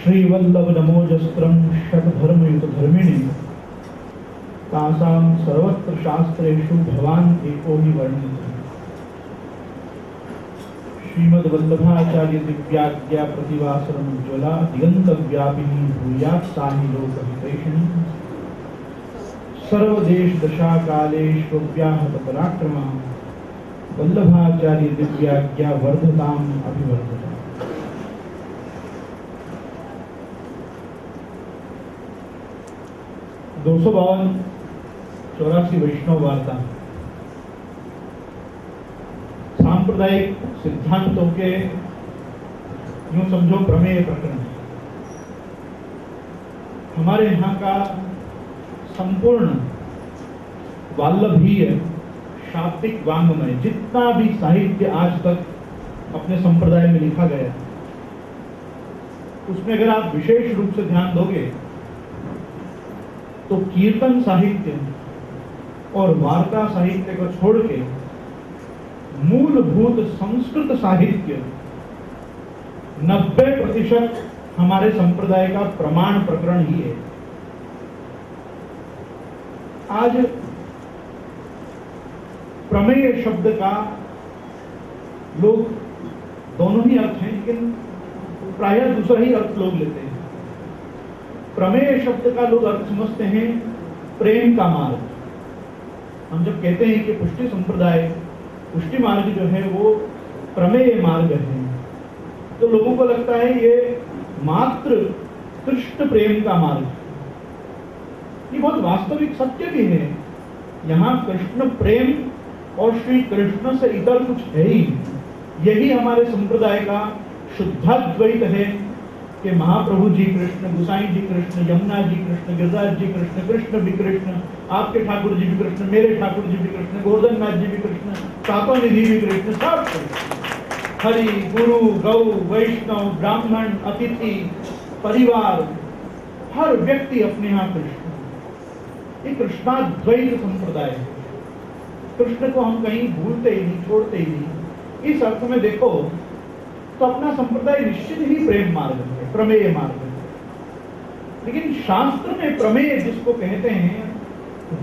श्रीवल्लभ नमोजस्त्रं षट्धर्मयुतधर्मिणी तासां सर्वत्र शास्त्रेषु भवान् एको हि वर्णितः। श्रीमद्वल्लभाचार्य दिव्याज्ञा प्रतिवासरम उज्ज्वला दिगंतव्यापिनी भूयात् साहि लोकहितैषिणी सर्वदेश दशा कालेष्व्याहत पराक्रमा वल्लभाचार्य दिव्याज्ञा वर्धताम अभिवर्धता। 252 वैष्णव वार्ता सांप्रदायिक सिद्धांतों के यूं समझो प्रमेय प्रकरण। हमारे यहाँ का संपूर्ण वाल्लभीय शाब्दिक वांग्मय जितना भी साहित्य आज तक अपने संप्रदाय में लिखा गया, उसमें अगर आप विशेष रूप से ध्यान दोगे तो कीर्तन साहित्य और वार्ता साहित्य को छोड़ के मूलभूत संस्कृत साहित्य 90% हमारे संप्रदाय का प्रमाण प्रकरण ही है। आज प्रमेय शब्द का लोग दोनों ही अर्थ हैं, लेकिन प्रायः दूसरा ही अर्थ लोग लेते हैं। प्रमेय शब्द का लोग अर्थ समझते हैं प्रेम का मार्ग। हम जब कहते हैं कि पुष्टि संप्रदाय पुष्टि मार्ग जो है वो प्रमेय मार्ग है, तो लोगों को लगता है ये मात्र कृष्ण प्रेम का मार्ग। ये बहुत वास्तविक सत्य भी है। यहाँ कृष्ण प्रेम और श्री कृष्ण से इतर कुछ है ही। यही हमारे संप्रदाय का शुद्धाद्वैत है कि महाप्रभु जी कृष्ण, गुसाई जी कृष्ण, यमुना जी कृष्ण, गिरिराज जी कृष्ण, कृष्ण भी कृष्ण, आपके ठाकुर जी भी कृष्ण, मेरे ठाकुर जी भी कृष्ण, गोवर्धन नाथ जी भी कृष्ण, तापानिधि भी कृष्ण, सब हरि गुरु गौ वैष्णव ब्राह्मण अतिथि परिवार हर व्यक्ति अपने यहाँ कृष्ण। ये कृष्णाद्वैत संप्रदाय है। कृष्ण को हम कहीं भूलते ही नहीं, छोड़ते ही नहीं। इस अर्थ में देखो तो अपना संप्रदाय निश्चित ही प्रेम मार्ग है, प्रमेय मार्ग है। लेकिन शास्त्र में प्रमेय जिसको कहते हैं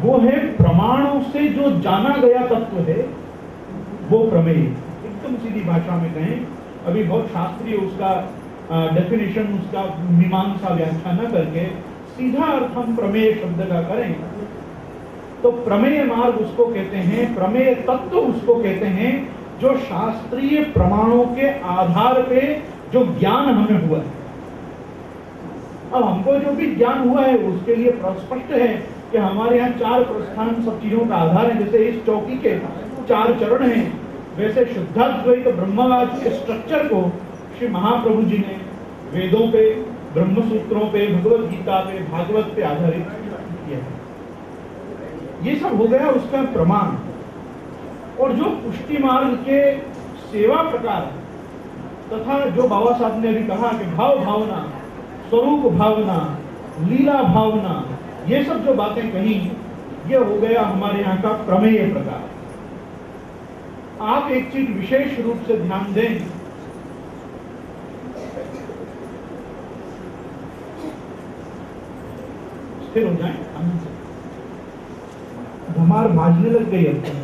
वो है प्रमाणों से जो जाना गया तत्व है, वो प्रमेय। एकदम सीधी भाषा में कहें, अभी बहुत शास्त्रीय उसका डेफिनेशन, उसका मीमांसा व्याख्या न करके सीधा अर्थ हम प्रमेय शब्द का करें तो प्रमेय मार्ग उसको कहते हैं, प्रमेय तत्व उसको कहते हैं जो शास्त्रीय प्रमाणों के आधार पे जो ज्ञान हमें हुआ है। अब हमको जो भी ज्ञान हुआ है उसके लिए स्पष्ट है कि हमारे यहाँ 4 प्रस्थान सब चीजों का आधार है। जैसे इस चौकी के 4 चरण हैं, वैसे शुद्धाद्वैत ब्रह्मवाद के स्ट्रक्चर को श्री महाप्रभु जी ने वेदों पे, ब्रह्मसूत्रों पे, भगवत गीता पे, भागवत पे आधारित किया है। ये सब हो गया उसका प्रमाण। और जो पुष्टि मार्ग के सेवा प्रकार तथा जो बाबा साहब ने अभी कहा कि भाव भावना, स्वरूप भावना, लीला भावना, ये सब जो बातें कही, ये हो गया हमारे यहाँ का प्रमेय प्रकार। आप एक चीज विशेष रूप से ध्यान दें, स्थिर हो जाए, धमार भाजने लग गई अब तक।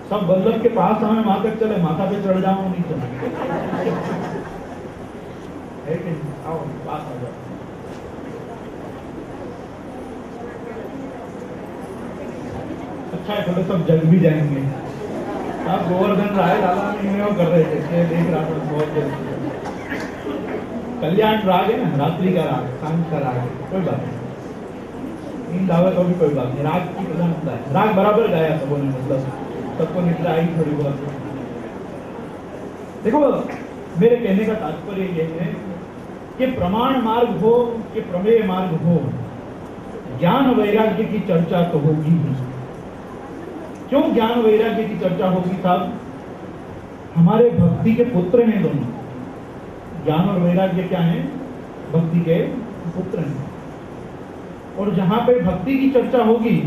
सब वल्लभ के पास हमें वहां तक चले, माथा पे चढ़ जाऊं नहीं चले। आओ पास आ जाओ। अच्छा है, थोड़े सब जग भी जाएंगे। आप गोवर्धन राय लाला में कर रहे थे, देख रहा था बहुत जल्दी। कल्याण राग है ना, रात्रि का राग, शाम का राग है, कोई बात नहीं। नींद आवे तो भी कोई बात नहीं, राग की प्रधानता है। राग बराबर गाया सबों ने, मतलब सबको निद्रा आई थोड़ी बहुत। देखो मेरे कहने का तात्पर्य यह है कि प्रमाण मार्ग हो कि प्रमेय मार्ग हो, ज्ञान वैराग्य की चर्चा तो होगी ही। क्यों ज्ञान वैराग्य की चर्चा होगी साहब? हमारे भक्ति के पुत्र हैं दोनों। ज्ञान और वैराग्य क्या है? भक्ति के पुत्र हैं। और जहां पे भक्ति की चर्चा होगी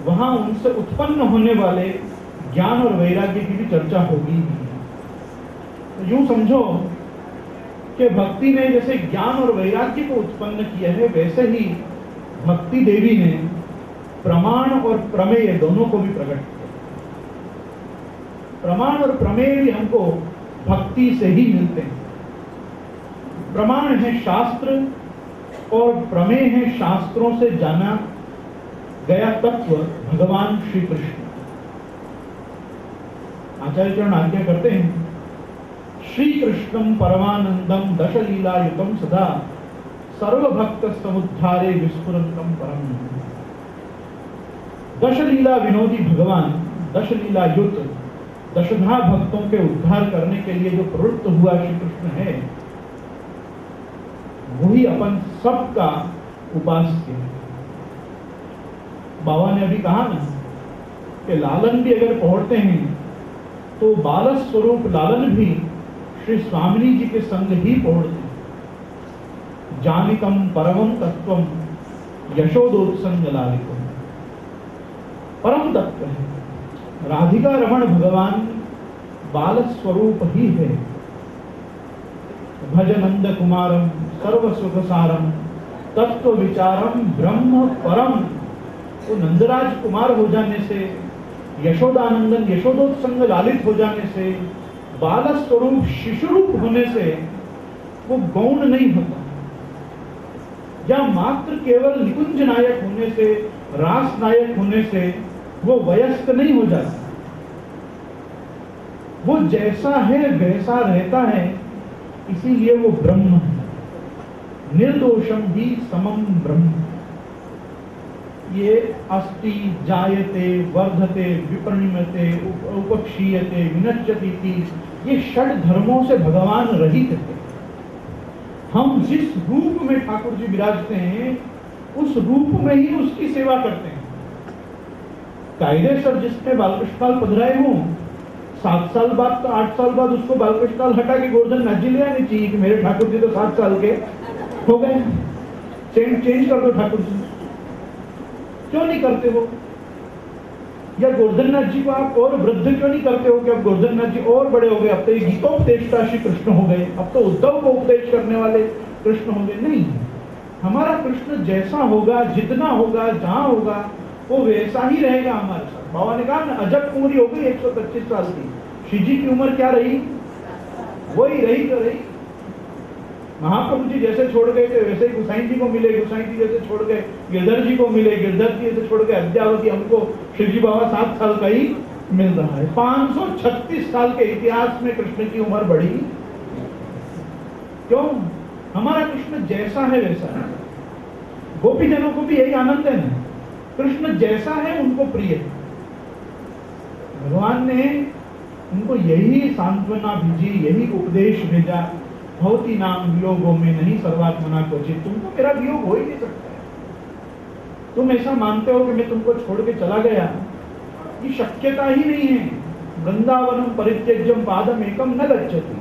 वहां उनसे उत्पन्न होने वाले ज्ञान और वैराग्य की भी चर्चा होगी। तो यूं समझो कि भक्ति ने जैसे ज्ञान और वैराग्य को उत्पन्न किया है, वैसे ही भक्ति देवी ने प्रमाण और प्रमेय दोनों को भी प्रकट किया। प्रमाण और प्रमेय भी हमको भक्ति से ही मिलते हैं। प्रमाण है शास्त्र और प्रमेय है शास्त्रों से जाना गया तत्व भगवान श्री कृष्ण। आचार्य चरण आज्ञा करते हैं, श्री कृष्णम परमानंदम दशलीलायुतम सदा सर्वभक्त समुद्धारे विस्फुरंतम परम। दशलीला विनोदी भगवान, दशलीला युत दशधा भक्तों के उद्धार करने के लिए जो प्रवृत्त हुआ श्री कृष्ण है, वही अपन सबका उपास्य है। बाबा ने अभी कहा ना कि लालन भी अगर पहुंचते हैं तो बाल स्वरूप लालन भी श्री स्वामिनी जी के संग ही पहुंचते हैं। जानिकम परमम तत्वम यशोदोत्संग लालिकम, परम तत्व है। राधिका रमण भगवान बाल स्वरूप ही है। भज नंद कुमारम सर्व सुख सारम तत्व विचारम ब्रह्म परम। वो नंदराज कुमार हो जाने से, यशोदानंदन यशोदोत्संग लालित हो जाने से, बाल स्वरूप शिशु रूप होने से वो गौण नहीं होता, या मात्र केवल निकुंज नायक होने से, रास नायक होने से वो वयस्क नहीं हो जाता। वो जैसा है वैसा रहता है, इसीलिए वो ब्रह्म है। निर्दोषम ही समम ब्रह्म। ये अस्ति जायते वर्धते विपरिणमते उपक्षीयते विनश्यति, ये षड धर्मों से भगवान रहित है। हम जिस रूप में ठाकुर जी विराजते हैं, उस रूप में ही उसकी सेवा करते हैं। कायदेसर जिसने बालकृष्णाल पधराए हों, 7 साल बाद तो 8 साल बाद उसको बालकृष्णाल हटा के गोवर्धन नाथ जी ले आने चाहिए कि मेरे ठाकुर जी तो 7 साल के हो गए, चेंज कर दो ठाकुर जी। क्यों नहीं करते हो? या गोवर्धन नाथ जी को आप और वृद्ध क्यों नहीं करते हो कि अब गोवर्धन नाथ जी और बड़े हो गए, अब तो ये गीतोपदेष्टा श्री कृष्ण हो गए, अब तो उद्धव को उपदेश करने वाले कृष्ण हो गए? नहीं, हमारा कृष्ण जैसा होगा, जितना होगा, जहां होगा, वो वैसा ही रहेगा हमारे साथ। बाबा ने कहा ना, अजब उम्र हो गई 125 साल की, श्री जी की उम्र क्या रही? वही रही तो रही। महाप्रभु जी जैसे छोड़ गए थे वैसे ही गुसाई जी को मिले, गुसाई जी जैसे छोड़ गए गिरधर जी को मिले, गिरधर जी जैसे छोड़ गए अद्यावधि हमको श्री जी बाबा 7 साल का ही मिल रहा है। 536 साल के इतिहास में कृष्ण की उम्र बढ़ी क्यों? हमारा कृष्ण जैसा है वैसा है। गोपीजनों को भी यही आनंद है ना, कृष्ण जैसा है उनको प्रिय है। भगवान ने उनको यही सांत्वना भेजी, यही उपदेश भेजा, भवती नाम वियोगो में नहीं सर्वात्मना क्वचित। तुमको मेरा वियोग हो ही नहीं सकता है। तुम ऐसा मानते हो कि मैं तुमको छोड़ के चला गया, ये शक्यता ही नहीं है। वृंदावनम परित्यज्यम पादम एकम न गच्छति।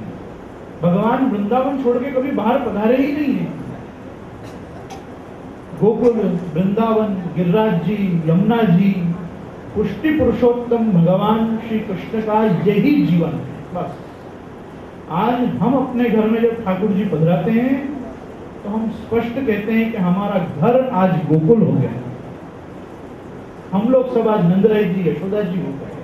भगवान वृंदावन छोड़ के कभी बाहर पधारे ही नहीं है। गोकुल, वृंदावन, गिरिराज जी, यमुना जी, पुष्टि पुरुषोत्तम भगवान श्री कृष्ण का यही जीवन है। बस आज हम अपने घर में जब ठाकुर जी पधराते हैं तो हम स्पष्ट कहते हैं कि हमारा घर आज गोकुल हो गया। हम लोग सब आज नंदराय जी, यशोदा जी हो गए।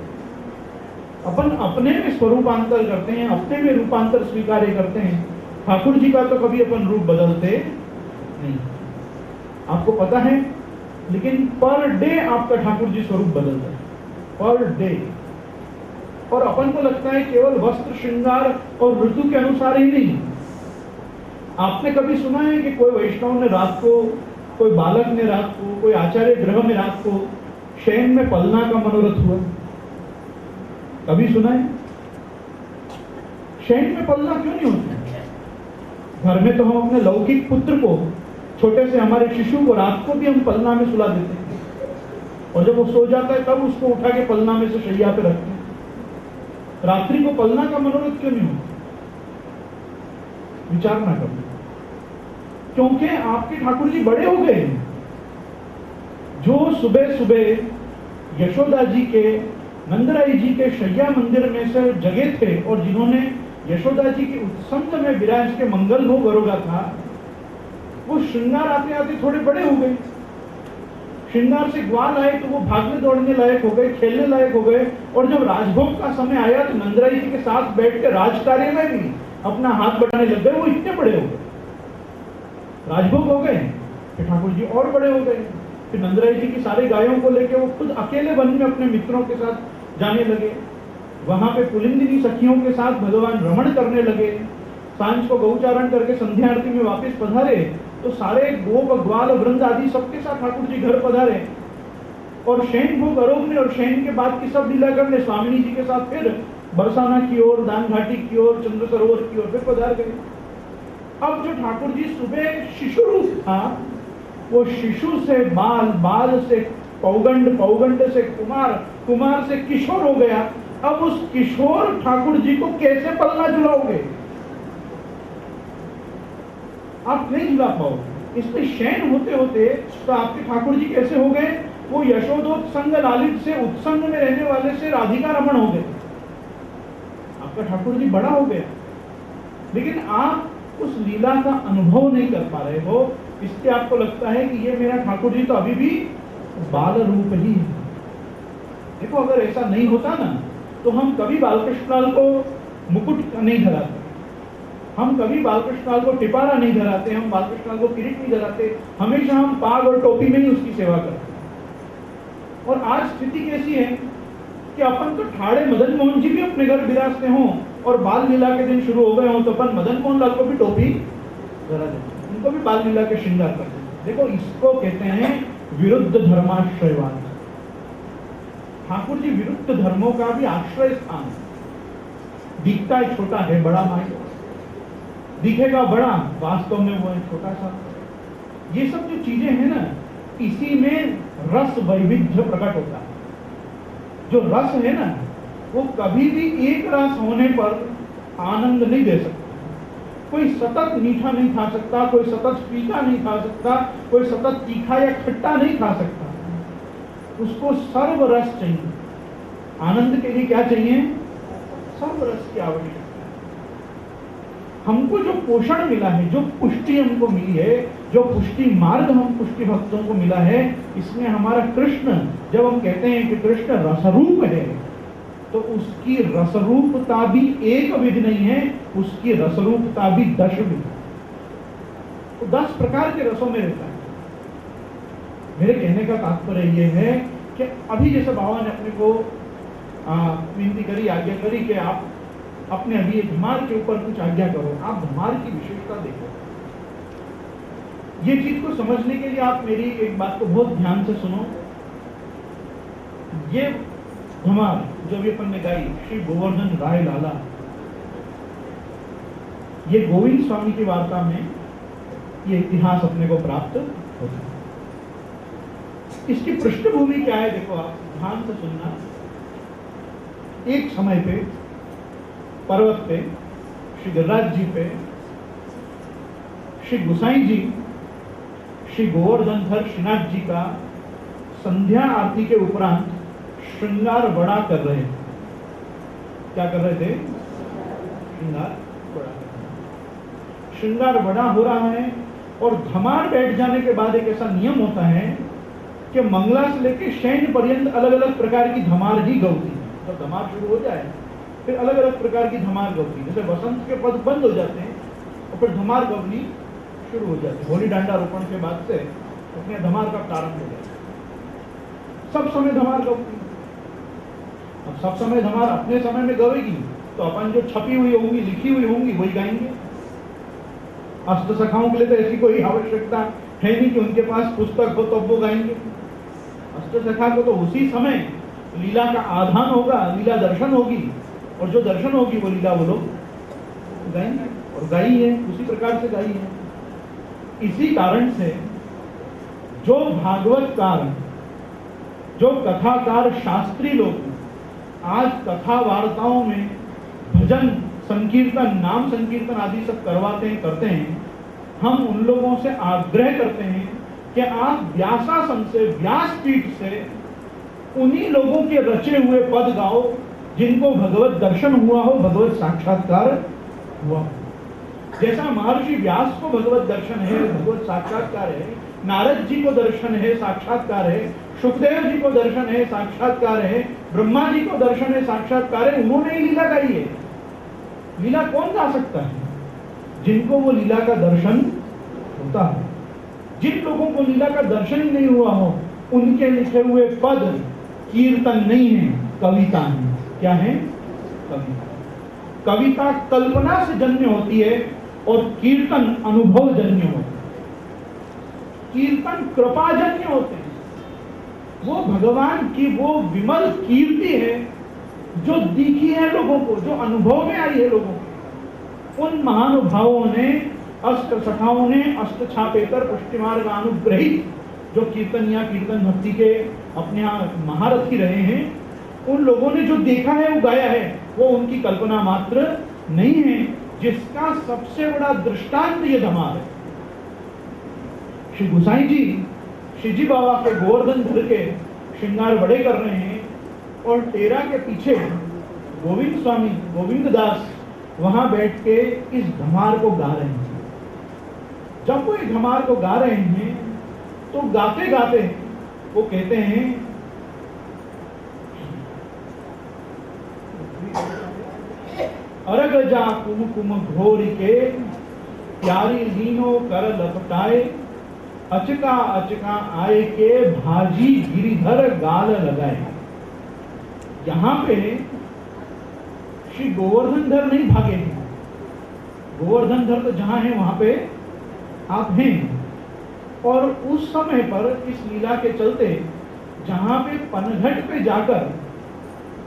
अपन अपने में स्वरूपांतर करते हैं, अपने में रूपांतर स्वीकार करते हैं। ठाकुर जी का तो कभी अपन रूप बदलते नहीं, आपको पता है। लेकिन पर डे आपका ठाकुर जी स्वरूप बदलता है, पर डे। और अपन को लगता है केवल वस्त्र श्रृंगार और ऋतु के अनुसार ही नहीं। आपने कभी सुना है कि कोई वैष्णव ने रात को, कोई बालक ने रात को, कोई आचार्य गृह में रात को शयन में पलना का मनोरथ हुआ? कभी सुना है? शयन में पलना क्यों नहीं होता? घर में तो हम अपने लौकिक पुत्र को, छोटे से हमारे शिशु को रात को भी हम पलना में सुला देते हैं, और जब वो सो जाता है तब उसको उठा के पलना में से शैया पे रखते हैं। रात्रि को पलना का मनोरथ क्यों नहीं होता? विचार ना करो। क्योंकि आपके ठाकुर जी बड़े हो गए। जो सुबह सुबह यशोदा जी के, नंदराई जी के शैया मंदिर में से जगह थे और जिन्होंने यशोदा जी के उत्संग में विराज के मंगल भोग अरोगा था, वो श्रृंगार आते आते थोड़े बड़े हो गए। श्रृंगार से ग्वाल आए तो वो भागने दौड़ने लायक हो गए, खेलने लायक हो गए। और जब राजभोग का समय आया तो नंदराई जी के साथ बैठ के राज कार्य में भी अपना हाथ बढ़ाने लग गए। वो इतने बड़े हो गए, राजभोग हो गए, फिर ठाकुर जी और बड़े हो गए। फिर नंदराई जी की सारी गायों को लेकर वो खुद अकेले वन में अपने मित्रों के साथ जाने लगे। वहां पे पुलिंदिनी सखियों के साथ भगवान रमण करने लगे। सांझ को गौचारण करके संध्या आरती में वापस पधारे तो सारे गोप ग्वाल वृंद आदि सबके साथ ठाकुर जी घर पधारे और शयन भोग आरोगने और शयन के बाद की सब लीला करने स्वामिनी जी के साथ फिर बरसाना की ओर, दान घाटी की ओर, चंद्र सरोवर की ओर फिर पधार गए। अब जो ठाकुर जी सुबह शिशु रूप था, वो शिशु से बाल, बाल से पौगंड, पौगंड से कुमार, कुमार से किशोर हो गया। अब उस किशोर ठाकुर जी को कैसे पलना झुलाओगे? आप नहीं झुला पाओगे। इसमें शयन होते होते तो आपके ठाकुर जी कैसे हो गए? वो यशोदोत्संग लालित से उत्संग में रहने वाले से राधिका रमण हो गए। आपका ठाकुर जी बड़ा हो गया, लेकिन आप उस लीला का अनुभव नहीं कर पा रहे हो। इसलिए आपको लगता है कि ये मेरा ठाकुर जी तो अभी भी बाल रूप ही है। देखो, अगर ऐसा नहीं होता ना तो हम कभी बालकृष्णलाल को मुकुट नहीं धराते, हम कभी बालकृष्णलाल को टिपारा नहीं धराते, हम बालकृष्णलाल को किरीट नहीं धराते। हमेशा हम पाग और टोपी में ही उसकी सेवा करते। और आज स्थिति कैसी है कि अपन तो ठाड़े मदन मोहन जी भी अपने घर विराजते हों और बाल लीला के दिन शुरू हो गए हों तो अपन मदन मोहन लाल को भी टोपी धरा देते, उनको भी बाल लीला के श्रृंगार करते हैं। देखो, इसको कहते हैं विरुद्ध धर्माश्रयवाद। ठाकुर जी विरुद्ध धर्मों का भी आश्रय स्थान। दिखता है छोटा है, बड़ा माई दिखेगा बड़ा, वास्तव में वो है छोटा सा। ये सब जो चीजें हैं ना, इसी में रस वैविध्य प्रकट होता है। जो रस है ना, वो कभी भी एक रस होने पर आनंद नहीं दे सकता। कोई सतत मीठा नहीं खा सकता, कोई सतत फीका नहीं खा सकता, कोई सतत तीखा या खट्टा नहीं खा सकता। उसको सर्व रस चाहिए। आनंद के लिए क्या चाहिए? सर्व रस की आवश्यकता। हमको जो पोषण मिला है, जो पुष्टि हमको मिली है, जो पुष्टि मार्ग हम पुष्टि भक्तों को मिला है, इसमें हमारा कृष्ण, जब हम कहते हैं कि कृष्ण रसरूप है, तो उसकी रसरूपता भी एक विध नहीं है, उसकी रसरूपता भी 10 विध। तो 10 प्रकार के रसों में रहता है। मेरे कहने का तात्पर्य यह है कि अभी जैसे बाबा ने अपने को विनती करी, आज्ञा करी कि आप अपने अभी धमार के ऊपर कुछ आज्ञा करो, आप धमार की विशेषता देखो। ये चीज को समझने के लिए आप मेरी एक बात को बहुत ध्यान से सुनो। ये धमार जो भी अपन ने गाई, श्री गोवर्धन राय लाला, ये गोविंद स्वामी की वार्ता में ये इतिहास अपने को प्राप्त होता है। इसकी पृष्ठभूमि क्या है? देखो, आप ध्यान से सुनना। एक समय पे पर्वत पे श्री गिरिराज जी पे श्री गुसाई जी श्री गोवर्धनधर श्रीनाथ जी का संध्या आरती के उपरांत श्रृंगार बड़ा कर रहे हैं। क्या कर रहे थे? श्रृंगार बड़ा कर रहे हैं। श्रृंगार बड़ा हो रहा है और धमार बैठ जाने के बाद एक ऐसा नियम होता है कि मंगला से लेकर शयन पर्यंत अलग अलग प्रकार की धमार ही गौती है। जब धमार शुरू हो जाए फिर अलग अलग प्रकार की धमार गवनी, जैसे वसंत के पद बंद हो जाते हैं और फिर धमार गवनी शुरू हो जाती है। होली डांडा रोपण के बाद से अपने धमार का प्रारंभ हो जाता है। सब समय धमार गवनी। अब सब समय धमार अपने समय में गवेगी तो अपन जो छपी हुई होंगी, लिखी हुई होंगी, वही गाएंगे। अष्ट सखाओं के लिए तो ऐसी कोई आवश्यकता है नहीं कि उनके पास पुस्तक हो तो वो गाएंगे। अष्ट सखा को तो उसी समय लीला का आधान होगा, लीला दर्शन होगी, और जो दर्शन होगी वो लीला वो लोग गाएंगे और गाई है, उसी प्रकार से गाई है। इसी कारण से जो भागवतकार, जो कथाकार शास्त्री लोग आज कथा वार्ताओं में भजन संकीर्तन, नाम संकीर्तन आदि सब करवाते हैं, करते हैं, हम उन लोगों से आग्रह करते हैं कि आप व्यासासन से, व्यासपीठ से उन्हीं लोगों के रचे हुए पद गाओ जिनको भगवत दर्शन हुआ हो, भगवत साक्षात्कार हुआ हो। जैसा महर्षि व्यास को भगवत दर्शन है, भगवत साक्षात्कार है, नारद जी को दर्शन है, साक्षात्कार है, सुखदेव जी को दर्शन है, साक्षात्कार है, ब्रह्मा जी को दर्शन है, साक्षात्कार है, उन्होंने ही लीला गाई है। लीला कौन गा सकता है? जिनको वो लीला का दर्शन होता है। जिन लोगों को लीला का दर्शन ही नहीं हुआ हो, उनके लिखे हुए पद कीर्तन नहीं है, कविता है। क्या है? कविता। कविता कल्पना से जन्य होती है और कीर्तन अनुभव जन्य होता है। कीर्तन कृपाजन्य होते हैं। वो भगवान की वो विमल कीर्ति है जो दिखी है लोगों को, जो अनुभव में आई है लोगों को। उन महानुभावों ने, अष्ट सखाओं ने, अष्ट छापेतर पुष्टिमार्ग अनुग्रहित जो कीर्तन या कीर्तन भक्ति के अपने यहाँ महारथी रहे हैं, उन लोगों ने जो देखा है वो गाया है, वो उनकी कल्पना मात्र नहीं है, जिसका सबसे बड़ा दृष्टांत ये धमार है। श्री गोसाई जी श्रीजी बाबा के गोवर्धन धर के श्रृंगार बड़े कर रहे हैं और टेरा के पीछे गोविंद स्वामी गोविंद दास वहां बैठ के इस धमार को गा रहे हैं। जब वो इस धमार को गा रहे हैं तो गाते गाते वो कहते हैं, अरग जा कुमकुम घोरी के प्यारी लीनो कर लपटाए, अचका अचका आए के भाजी गिरिधर गाल लगाए। यहां पे श्री गोवर्धन धर नहीं भागे हैं। गोवर्धन धर तो जहां है वहां पे आप हैं। और उस समय पर इस लीला के चलते जहां पे पनघट पे जाकर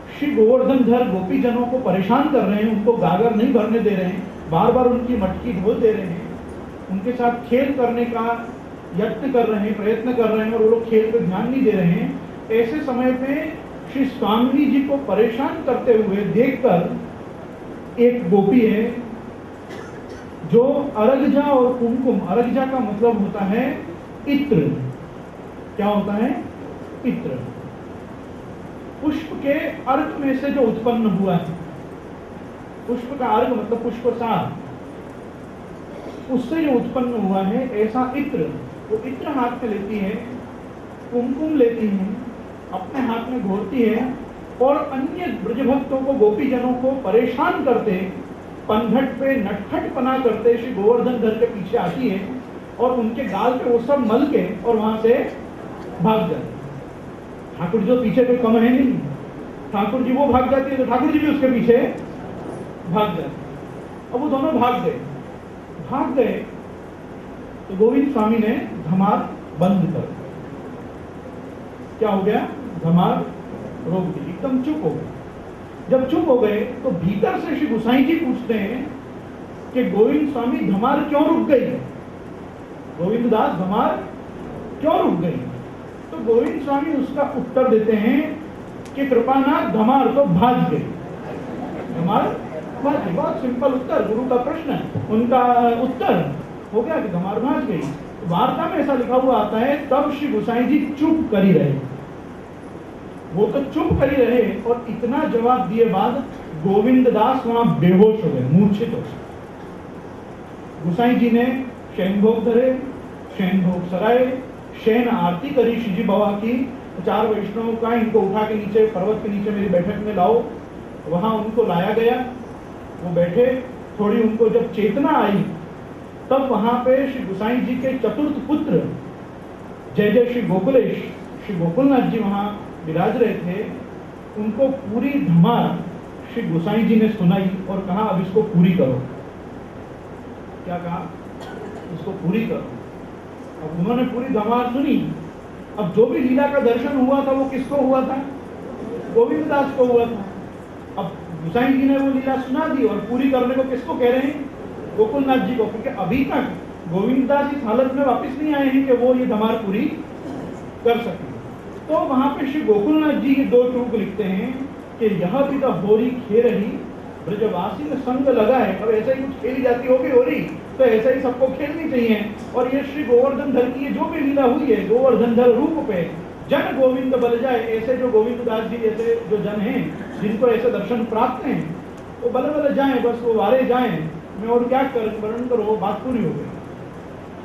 श्री गोवर्धन धर गोपीजनों को परेशान कर रहे हैं, उनको गागर नहीं भरने दे रहे हैं, बार बार उनकी मटकी ढोल दे रहे हैं, उनके साथ खेल करने का यत्न कर रहे हैं, प्रयत्न कर रहे हैं और वो लोग खेल पे ध्यान नहीं दे रहे हैं। ऐसे समय पे श्री स्वामी जी को परेशान करते हुए देखकर एक गोपी है जो अरगजा और कुमकुम, अरगजा का मतलब होता है इत्र। क्या होता है? इत्र। पुष्प के अर्क में से जो उत्पन्न हुआ है, पुष्प का अर्क मतलब पुष्प सार, उससे जो उत्पन्न हुआ है, ऐसा इत्र। वो इत्र हाथ में लेती है, कुमकुम लेती है, अपने हाथ में घोरती है और अन्य ब्रजभक्तों को, गोपीजनों को परेशान करते, पनघट पे नटखट पना करते श्री गोवर्धन धर के पीछे आती है और उनके गाल पे वो सब मल के और वहां से भाग जाते। ठाकुर जी पीछे कोई कम है नहीं, ठाकुर जी वो भाग जाती है तो ठाकुर जी भी उसके पीछे भाग जाते। अब वो दोनों भाग गए तो गोविंद स्वामी ने धमार बंद कर दिया। क्या हो गया? धमार रोक दी, एकदम चुप हो गए। जब चुप हो गए तो भीतर से श्री गोसाई जी पूछते हैं कि गोविंद स्वामी धमार क्यों रुक गई? गोविंद दास धमार क्यों रुक गई? तो गोविंद स्वामी उसका उत्तर देते हैं कि कृपानाथ धमार तो भाग गई। धमार भाग गई। बहुत सिंपल उत्तर, गुरु का प्रश्न, उनका उत्तर हो गया कि धमार भाग गई। वार्ता में ऐसा लिखा हुआ आता है, तब श्री गोसाई जी चुप करी रहे। वो तो चुप करी रहे और इतना जवाब दिए बाद गोविंद दास वहां बेहोश हो गए, मूर्छित हो गए। गोसाई जी ने शयन भोग धरे, शयन भोग सराए, शयन आरती करी श्रीजी बाबा की। 4 वैष्णवों का इनको उठा के नीचे, पर्वत के नीचे मेरी बैठक में लाओ। वहां उनको लाया गया, वो बैठे। थोड़ी उनको जब चेतना आई तब वहां पे श्री गोसाई जी के चतुर्थ पुत्र जय जय श्री गोकुलेश, श्री गोकुलनाथ जी वहां विराज रहे थे। उनको पूरी धमार श्री गोसाई जी ने सुनाई और कहा, अब इसको पूरी करो। क्या कहा? इसको पूरी करो। अब उन्होंने पूरी धमार सुनी। अब जो भी लीला का दर्शन हुआ था वो किसको हुआ था? गोविंद दास को हुआ था। अब गोसाई जी ने वो लीला सुना दी और पूरी करने को किसको कह रहे हैं? गोकुलनाथ जी को, क्योंकि अभी तक गोविंद दास इस हालत में वापस नहीं आए हैं कि वो ये धमार पूरी कर सके। तो वहां पे श्री गोकुलनाथ जी 2 टूक लिखते हैं कि यह भी तो होरी खेरही ब्रजवासी में संग लगा है। अब ऐसा ही कुछ खेली जाती होगी होरी, तो ऐसा ही सबको खेलनी चाहिए। और ये श्री गोवर्धन धर की ये जो भी लीला हुई है, गोवर्धन धर रूप पे जन गोविंद बल जाए, ऐसे जो गोविंद दास जी जैसे जो जन हैं जिनको ऐसे दर्शन प्राप्त हैं वो बल बल जाए, बस वो वारे जाए, मैं और क्या वर्णन करो, बात पूरी हो गई।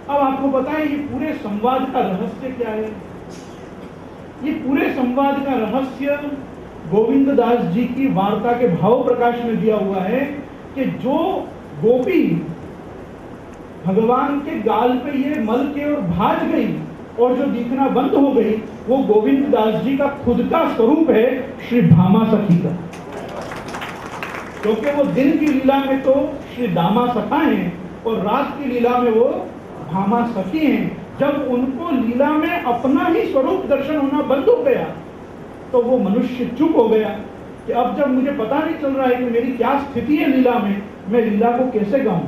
अब आपको पता है ये पूरे संवाद का रहस्य क्या है? ये पूरे संवाद का रहस्य गोविंद दास जी की वार्ता के भाव प्रकाश में दिया हुआ है कि जो गोपी भगवान के गाल पे ये मल के और भाग गई और जो दिखना बंद हो गई, वो गोविंद दास जी का खुद का स्वरूप है, श्री भामा सखी का। क्योंकि वो दिन की लीला में तो श्री दामा सखा हैं और रात की लीला में वो भामा सखी हैं। जब उनको लीला में अपना ही स्वरूप दर्शन होना बंद हो गया तो वो मनुष्य चुप हो गया कि अब जब मुझे पता नहीं चल रहा है कि मेरी क्या स्थिति है लीला में, मैं लीला को कैसे गाऊं।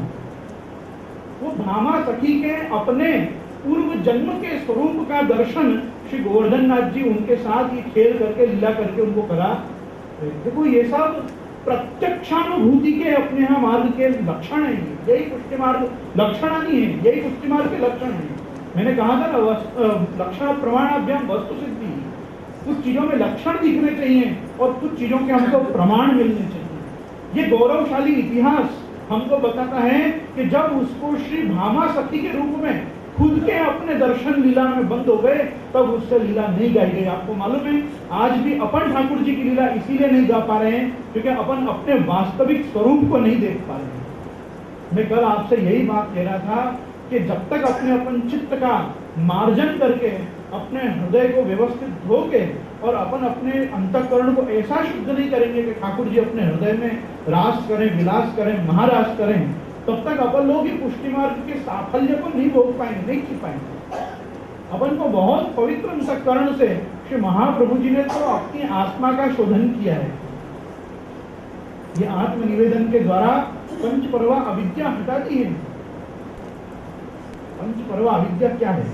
वो भामा सखी के अपने पूर्व जन्म के स्वरूप का दर्शन श्री गोवर्धन नाथ जी उनके साथ ये खेल करके लीला करके उनको करा। देखो ये सब प्रत्यक्षानुभूति के अपने यहाँ मार्ग के लक्षण है, यही पुष्टि मार्ग लक्षण नहीं है, यही पुष्टि मार्ग के लक्षण है। मैंने कहा था ना, लक्षण प्रमाणाभ्याम वस्तु सिद्धि। कुछ चीजों में लक्षण दिखने चाहिए और कुछ चीजों के हमको प्रमाण मिलने चाहिए। ये गौरवशाली इतिहास हमको बताता है कि जब उसको श्री भामा सखी के रूप में खुद के अपने दर्शन लीला में बंद हो गए तब उससे लीला नहीं गाई गई। आपको मालूम है आज भी अपन ठाकुर जी की लीला इसीलिए नहीं गा पा रहे हैं क्योंकि अपन अपने वास्तविक स्वरूप को नहीं देख पा रहे हैं। मैं कल आपसे यही बात कह रहा था कि जब तक अपने अपन चित्त का मार्जन करके अपने हृदय को व्यवस्थित धो के और अपन अपने अंतःकरण को ऐसा शुद्ध नहीं करेंगे कि ठाकुर जी अपने हृदय में रास करें, विलास करें, महारास करें, तब तक अपन लोग ही पुष्टि मार्ग के साफल्य को नहीं भोग पाएंगे, नहीं खी पाएंगे। अपन को बहुत पवित्र अंतःकरण से श्री महाप्रभु जी ने तो अपनी आत्मा का शोधन किया है। ये आत्मनिवेदन के द्वारा पंचपर्वा अविद्या हटाती है। पंचपर्वा अविद्या क्या है?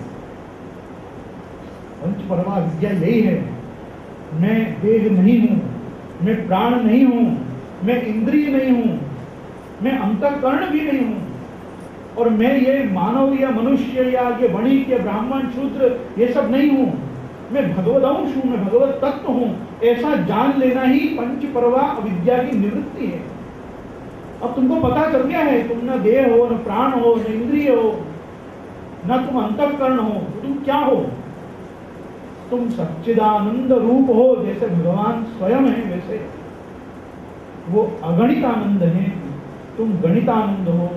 पंचपर्वा अविद्या यही है, मैं देह नहीं हूं, मैं प्राण नहीं हूं, मैं इंद्रिय नहीं हूं, मैं अंतःकरण भी नहीं हूं और मैं ये मानव या मनुष्य या ये वणिक या ब्राह्मण शूद्र ये सब नहीं हूं, मैं भगवदंश हूं, मैं भगवत तत्व हूं। ऐसा जान लेना ही पंचपर्वा अविद्या की निवृत्ति है। अब तुमको पता चल गया है तुम न देह हो, न प्राण हो, न इंद्रिय हो, न तुम अंतःकरण हो, तो तुम क्या हो? तुम सच्चिदानंद रूप हो, जैसे भगवान स्वयं है वैसे वो अगणित आनंद है, तुम गणितानंद हो।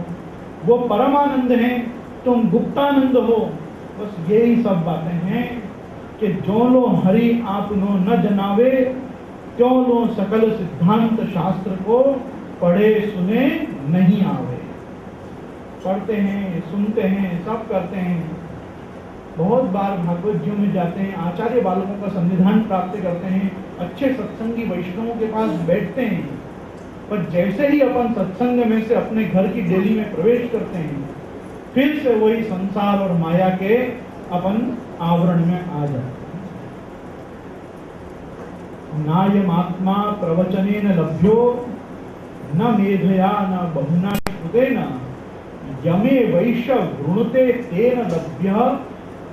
वो परमानंद है, तुम गुप्तानंद हो। बस यही सब बातें हैं कि जो लो हरि आप नो न जनावे, क्यों लो सकल सिद्धांत शास्त्र को पढ़े सुने नहीं आवे। पढ़ते हैं, सुनते हैं, सब करते हैं, बहुत बार भागवत जी में जाते हैं, आचार्य बालकों का संविधान प्राप्त करते हैं, अच्छे सत्संगी वैष्णवों के पास बैठते हैं, पर जैसे ही अपन सत्संग में से अपने घर की डेली में प्रवेश करते हैं फिर से वही संसार और माया के अपन आवरण में आ जाते हैं। नायमात्मा प्रवचनेन लभ्यो न मेधया न बहुना श्रुतेन यमे वैश वृणुते तेन लभ्य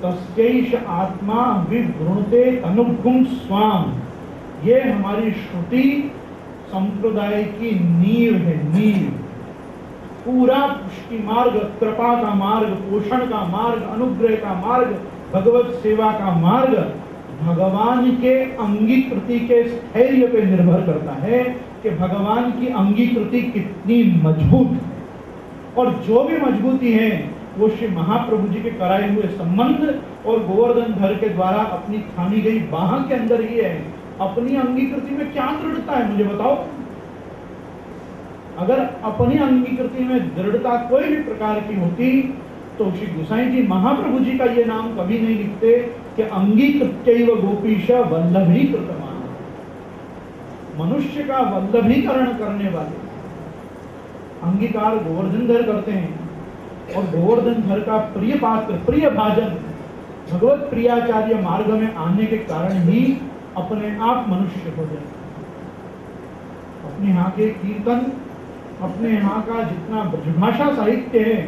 तस्यैष आत्मा विवृणुते तनुभुं स्वाम। ये हमारी श्रुति संप्रदाय की नींव है, नींव। पूरा पुष्टि मार्ग, कृपा का मार्ग, पोषण का मार्ग, अनुग्रह का मार्ग, भगवत सेवा का मार्ग भगवान के अंगीकृति के स्थैर्य पे निर्भर करता है कि भगवान की अंगीकृति कितनी मजबूत है। और जो भी मजबूती है वो श्री महाप्रभु जी के कराए हुए संबंध और गोवर्धन धर के द्वारा अपनी थामी गई बाह के अंदर ही है। अपनी अंगीकृति में क्या दृढ़ता है मुझे बताओ? अगर अपनी अंगीकृति में दृढ़ता कोई भी प्रकार की होती तो श्री गोसाई जी महाप्रभु जी का ये नाम कभी नहीं लिखते कि अंगीकृत्यैव गोपीश वल्लभीकृतमान। मनुष्य का वल्लभीकरण करने वाले अंगीकार गोवर्धन धर करते हैं और गोवर्धन धर का प्रिय पात्र, प्रिय भाजन भगवत प्रियाचार्य मार्ग में आने के कारण ही अपने आप मनुष्य हो जाए। अपने यहाँ के कीर्तन, अपने यहाँ का जितना ब्रजभाषा साहित्य है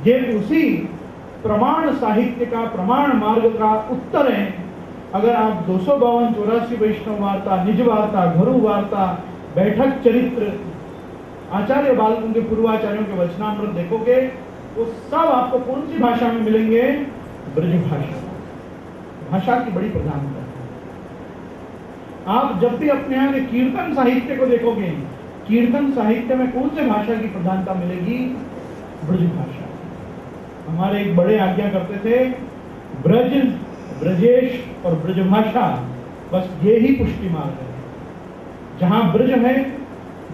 ये उसी प्रमाण साहित्य का, प्रमाण मार्ग का उत्तर है अगर आप 252-84 वैष्णव वार्ता, निज वार्ता, घरु वार्ता, बैठक चरित्र, आचार्य बालकों के पूर्वाचार्यों के वचनामृत देखोगे, वो सब आपको कौन सी भाषा में मिलेंगे? ब्रज भाषा। भाषा की बड़ी प्रधानता है। आप जब भी अपने यहाँ के कीर्तन साहित्य को देखोगे, कीर्तन साहित्य में कौन से भाषा की प्रधानता मिलेगी? ब्रज भाषा। हमारे एक बड़े आज्ञा करते थे, ब्रज, ब्रजेश और ब्रजभाषा, बस ये ही पुष्टि मार्ग है। जहां ब्रज है,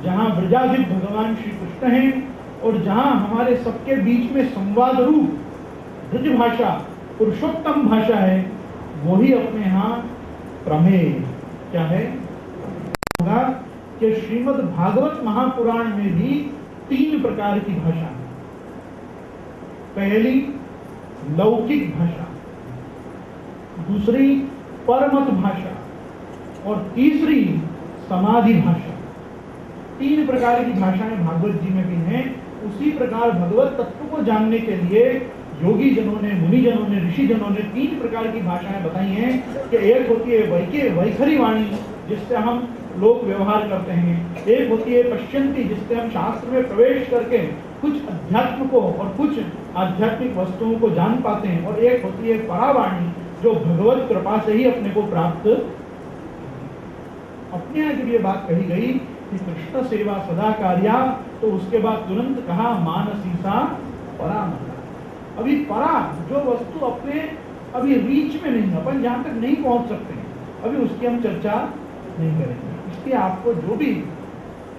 जहां ब्रजाधिप भगवान श्री कृष्ण हैं, और जहां हमारे सबके बीच में संवाद रूप ब्रज भाषा, पुरुषोत्तम भाषा है, वही अपने यहाँ प्रमेय क्या है? होगा कि श्रीमद् भागवत महापुराण में भी 3 प्रकार की भाषा है। पहली लौकिक भाषा, दूसरी परमत भाषा, और तीसरी समाधि भाषा। 3 प्रकार की भाषाएं भागवत जी में भी हैं। उसी प्रकार भगवत तत्व को जानने के लिए योगी जनों ने, मुनि जनों ने, ऋषि जनों ने 3 प्रकार की भाषाएं बताई हैं कि एक होती है वैखरी वाणी, जिससे हम लोक व्यवहार करते हैं। एक होती है पश्यंती, जिससे हम शास्त्र में प्रवेश करके कुछ अध्यात्म को और कुछ आध्यात्मिक वस्तुओं को जान पाते हैं। और एक होती है परावाणी, जो भगवत कृपा से ही अपने को प्राप्त। अपने यहाँ जब ये बात कही गई कि कृष्ण सेवा सदा कार्या, तो उसके बाद तुरंत कहा मानसी सा परा। अभी परा जो वस्तु अपने अभी रीच में नहीं, अपन जहां तक नहीं पहुंच सकते, अभी उसकी हम चर्चा नहीं करेंगे। इसलिए आपको जो भी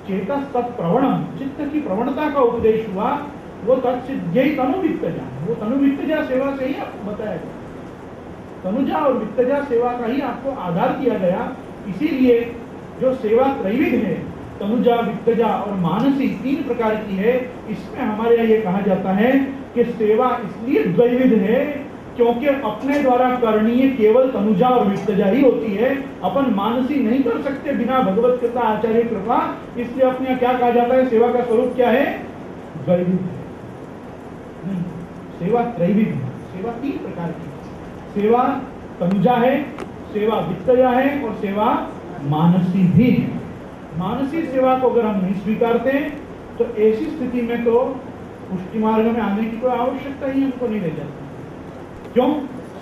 चेतस तत्प्रवणम, चित्त की प्रवणता का उपदेश हुआ, वो तत्सिद्ध्यै तनुवित्तजा, वो तनुवित्तजा सेवा से ही आपको बताया गया। तनुजा और वित्तजा सेवा का ही आपको आधार दिया गया। इसीलिए जो सेवा त्रैविध है, तनुजा, वित्तजा और मानसी 3 प्रकार की है। इसमें हमारे यहाँ ये कहा जाता है कि सेवा इसलिए द्वैविध है क्योंकि अपने द्वारा करणीय केवल तनुजा और वित्तजा ही होती है। अपन मानसी नहीं कर सकते बिना भगवत कृपा, आचार्य कृपा। इसलिए अपने यहाँ क्या कहा जाता है? सेवा का स्वरूप क्या है? द्वैविध। सेवा त्रैविध है। सेवा 3 प्रकार की, सेवा तनुजा है, सेवा वित्तजा है और सेवा मानसी भी है। मानसी सेवा को अगर हम नहीं स्वीकारते तो ऐसी स्थिति में तो पुष्टि मार्ग में आने की कोई आवश्यकता ही हमको नहीं ले जाती। क्यों?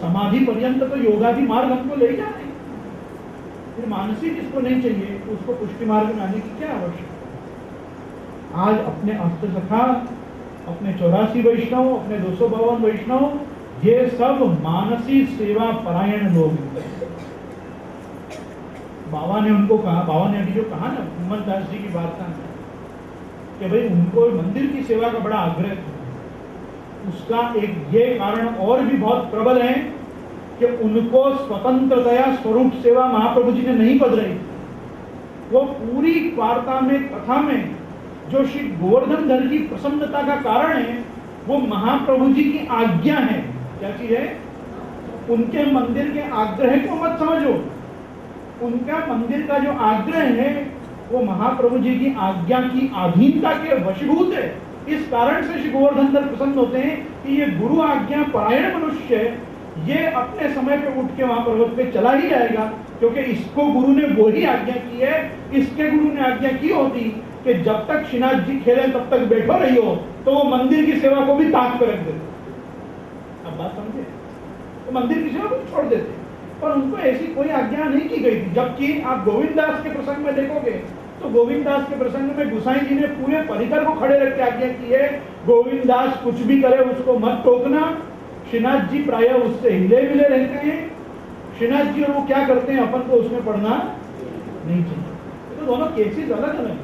समाधि पर्यंत तो योगादि मार्ग हमको ले जाते हैं। फिर मानसी जिसको नहीं चाहिए उसको पुष्टि मार्ग में आने की क्या आवश्यकता? आज अपने अष्ट सखा, अपने 84 वैष्णव, अपने 252 वैष्णव, ये सब मानसी सेवा परायण लोग हैं। बाबा ने उनको कहा, बाबा ने अभी जो कहा ना कुंवर दास जी की वार्ता में, कि भाई उनको मंदिर की सेवा का बड़ा आग्रह था। उसका एक ये कारण और भी बहुत प्रबल है कि उनको स्वतंत्रतया स्वरूप सेवा महाप्रभु जी ने नहीं बदलाई। वो पूरी वार्ता में, कथा में जो श्री गोवर्धन धर की प्रसन्नता का कारण है, वो महाप्रभु जी की आज्ञा है। क्या चीज है? उनके मंदिर के आग्रह को मत समझो। उनका मंदिर का जो आग्रह है वो महाप्रभु जी की आज्ञा की अधीनता के वशीभूत है। इस कारण से श्री गोवर्धन धर प्रसन्न होते हैं कि ये गुरु आज्ञा परायण मनुष्य है, ये अपने समय पे उठ के वहां पर्वत पे चला ही जाएगा, क्योंकि इसको गुरु ने वो ही आज्ञा की है। इसके गुरु ने आज्ञा की होती कि जब तक श्रीनाथ जी खेले तब तक बैठो रही हो, तो वो मंदिर की सेवा को भी ताक पे रख देते। अब बात समझे? तो मंदिर की सेवा को छोड़ देते, पर उनको ऐसी कोई आज्ञा नहीं की गई थी। जबकि आप गोविंद दास के प्रसंग में देखोगे तो गोविंद दास के प्रसंग में गोसाई जी ने पूरे परिकर को खड़े रख के आज्ञा की है, गोविंद दास कुछ भी करे उसको मत टोकना। श्रीनाथ जी प्रायः उससे हिले मिले रहते हैं। श्रीनाथ जी और वो क्या करते हैं, अपन को उसमें पढ़ना नहीं चाहिए। तो दोनों केसेस अलग अलग हैं।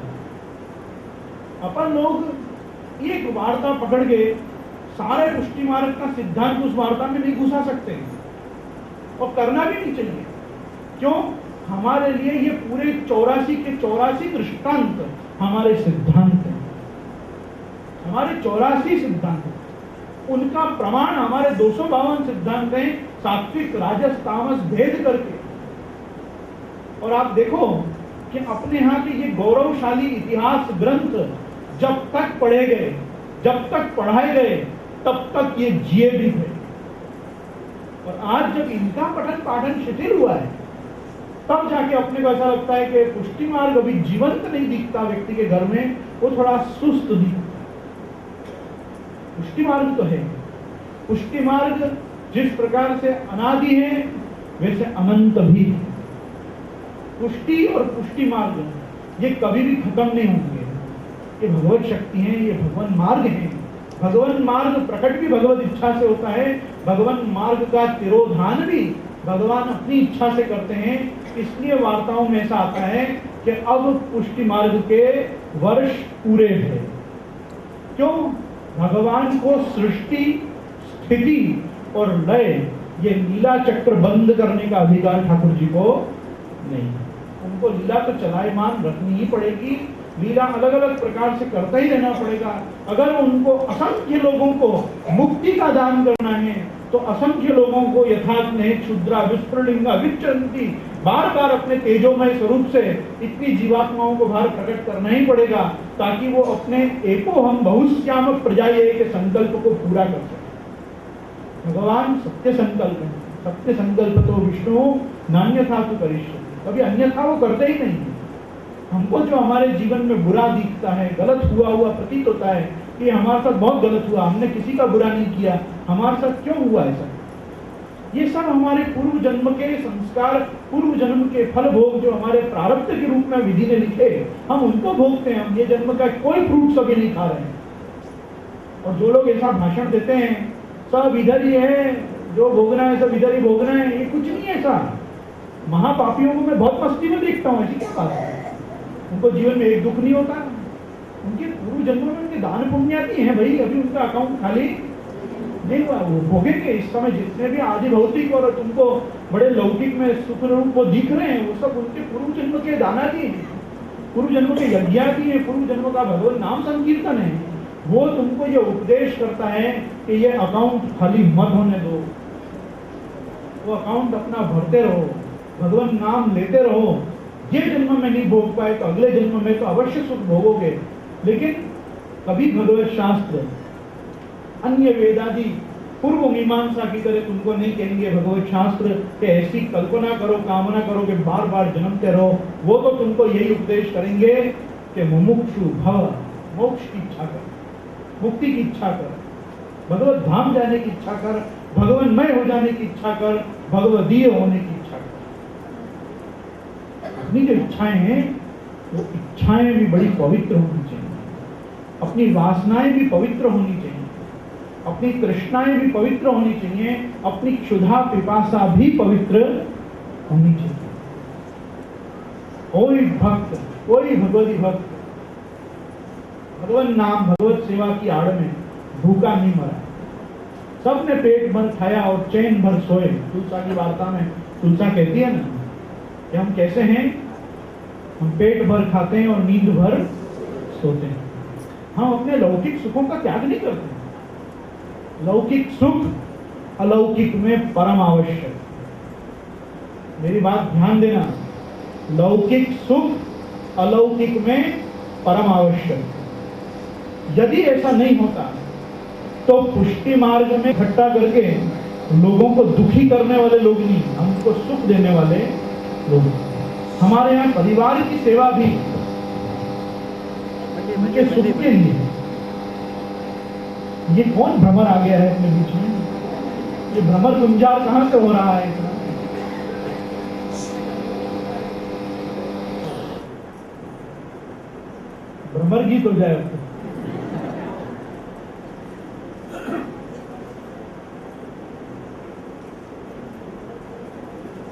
अपन लोग एक वार्ता पकड़ के सारे पुष्टि मार्ग का सिद्धांत उस वार्ता में नहीं घुसा सकते हैं और करना भी नहीं चाहिए। क्यों? हमारे लिए ये पूरे 84 के 84 दृष्टांत हमारे सिद्धांत हैं, हमारे 84 सिद्धांत, उनका प्रमाण हमारे 252 सिद्धांत हैं, सात्विक राजस तामस भेद करके। और आप देखो कि अपने यहाँ के ये गौरवशाली इतिहास ग्रंथ जब तक पढ़े गए, जब तक पढ़ाए गए, तब तक ये जिए भी थे। और आज जब इनका पठन पाठन शिथिल हुआ है, तब जाके अपने को ऐसा लगता है कि पुष्टि मार्ग अभी जीवंत नहीं दिखता व्यक्ति के घर में, वो थोड़ा सुस्त दिखता। पुष्टि मार्ग तो है, पुष्टि मार्ग जिस प्रकार से अनादि है वैसे अनंत भी है। पुष्टि और पुष्टि मार्ग ये कभी भी खत्म नहीं होंगे। ये भगवत शक्ति है, ये भगवान मार्ग है। भगवान मार्ग प्रकट भी भगवत इच्छा से होता है, भगवान मार्ग का तिरोधान भी भगवान अपनी इच्छा से करते हैं। इसलिए वार्ताओं में ऐसा आता है कि अब पुष्टि मार्ग के वर्ष पूरे थे। क्यों? भगवान को सृष्टि, स्थिति और लय ये लीला चक्र बंद करने का अधिकार ठाकुर जी को नहीं। उनको लीला तो चलायमान रखनी ही पड़ेगी, लीला अलग अलग प्रकार से करता ही रहना पड़ेगा। अगर उनको असंख्य लोगों को मुक्ति का दान करना है तो असंख्य लोगों को यथाग्नि क्षुद्रा विस्फुलिंगा विचरन्ति बार बार अपने तेजोमय स्वरूप से इतनी जीवात्माओं को बाहर प्रकट करना ही पड़ेगा, ताकि वो अपने एको हम बहुश्याम प्रजाये के संकल्प को पूरा कर सके। भगवान सत्य संकल्प है, सत्य संकल्प तो विष्णु नान्यथा तो करिष्यति, कभी अन्यथा वो करते ही नहीं। हमको जो हमारे जीवन में बुरा दिखता है, गलत हुआ प्रतीत होता है कि हमारे साथ बहुत गलत हुआ, हमने किसी का बुरा नहीं किया, हमारे साथ क्यों हुआ ऐसा, ये सब हमारे पूर्व जन्म के संस्कार, पूर्व जन्म के फल भोग जो हमारे प्रारब्ध के रूप में विधि ने लिखे, हम उनको भोगते हैं। हम ये जन्म का कोई फ्रूट अभी नहीं खा रहे हैं। और जो लोग ऐसा भाषण देते हैं सब इधर ही है, जो भोगना है सब इधर ही भोगना है, ये कुछ नहीं है ऐसा। महापापियों को मैं बहुत मस्ती में देखता हूँ, ऐसी क्या बात है? उनको जीवन में एक दुख नहीं होता। उनके पूर्व जन्मों में उनके दान पुण्याति हैं भाई, अभी उनका अकाउंट खाली नहीं हुआ। वो भोगेंगे इस समय जितने भी आदि भौतिक और तुमको बड़े लौकिक में सुख रूप वो दिख रहे हैं, वो सब उनके पूर्व जन्म के दानादि हैं, पूर्व जन्म के यज्ञादि हैं, पूर्व जन्म का भगवान नाम संकीर्तन है। वो तुमको ये उपदेश करता है कि ये अकाउंट खाली मत होने दो, वो अकाउंट अपना भरते रहो, भगवान नाम लेते रहो। ये जन्म में नहीं भोग पाए तो अगले जन्म में तो अवश्य सुख भोगोगे। लेकिन कभी भगवत शास्त्र अन्य वेदादि पूर्व मीमांसा की तरह तुमको नहीं कहेंगे भगवत शास्त्र कि ऐसी कल्पना करो, कामना करो कि बार बार जन्मते रहो। वो तो तुमको यही उपदेश करेंगे कि मुमुक्षु भव, मोक्ष की इच्छा कर, मुक्ति की इच्छा कर, भगवत धाम जाने की इच्छा कर, भगवानमय हो जाने की इच्छा कर, भगवदीय होने की इच्छा कर। अपनी जो इच्छाएं हैं वो इच्छाएं भी बड़ी पवित्र होनी चाहिए, अपनी वासनाएं भी पवित्र होनी चाहिए, अपनी तृष्णाएं भी पवित्र होनी चाहिए, अपनी क्षुधा पिपासा भी पवित्र होनी चाहिए। कोई भक्त, कोई भगवती भक्त भगवान नाम भगवत सेवा की आड़ में भूखा नहीं मरा। सबने पेट भर खाया और चैन भर सोए। तुलसा की वार्ता में तुलसा कहती है ना कि हम कैसे हैं, हम पेट भर खाते हैं और नींद भर सोते हैं। हम अपने लौकिक सुखों का त्याग नहीं करते। लौकिक सुख अलौकिक में परम आवश्यक। मेरी बात ध्यान देना, लौकिक सुख अलौकिक में परम आवश्यक। यदि ऐसा नहीं होता तो पुष्टि मार्ग में इकट्ठा करके लोगों को दुखी करने वाले लोग नहीं, हमको सुख देने वाले लोग। हमारे यहाँ परिवार की सेवा भी उनके सुख के लिए। ये कौन भ्रमर आ गया है अपने बीच में? ये भ्रमर गुंजार कहां से हो रहा है? भ्रमर गीत हो जाए।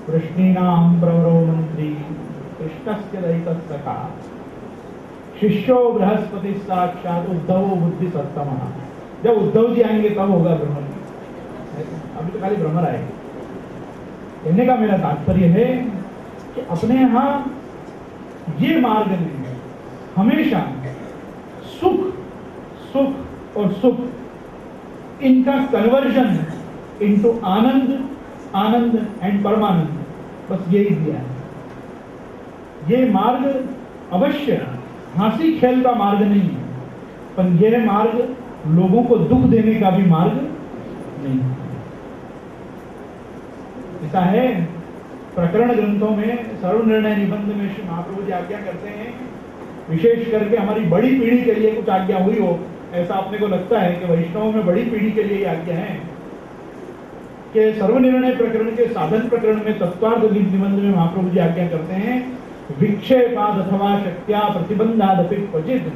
कृष्णीनाम प्रवरो मंत्री कृष्णस्य दयितः सखा शिष्यो बृहस्पति साक्षात उद्धव बुद्धि सत्तम। जब उद्धव जी आएंगे तब होगा भ्रमर। अभी तो खाली भ्रमर आएंगे। कहने का मेरा तात्पर्य है कि अपने यहाँ ये मार्ग नहीं है। हमेशा सुख सुख और सुख इनका कन्वर्जन इनटू आनंद, आनंद एंड परमानंद, बस यही दिया है। ये मार्ग अवश्य हंसी खेल का मार्ग नहीं है, पर यह मार्ग लोगों को दुख देने का भी मार्ग नहीं है। ऐसा है प्रकरण ग्रंथों में सर्वनिर्णय निबंध में श्री महाप्रभु जी आज्ञा करते हैं, विशेष करके हमारी बड़ी पीढ़ी के लिए कुछ आज्ञा हुई हो, ऐसा अपने को लगता है कि वैष्णव में बड़ी पीढ़ी के लिए आज्ञा है कि सर्वनिर्णय प्रकरण के साधन प्रकरण में तत्वार्थ निबंध में महाप्रभु जी आज्ञा करते हैं, विक्षेपाद अथवा शक्त्या प्रतिबंधादपि क्वचित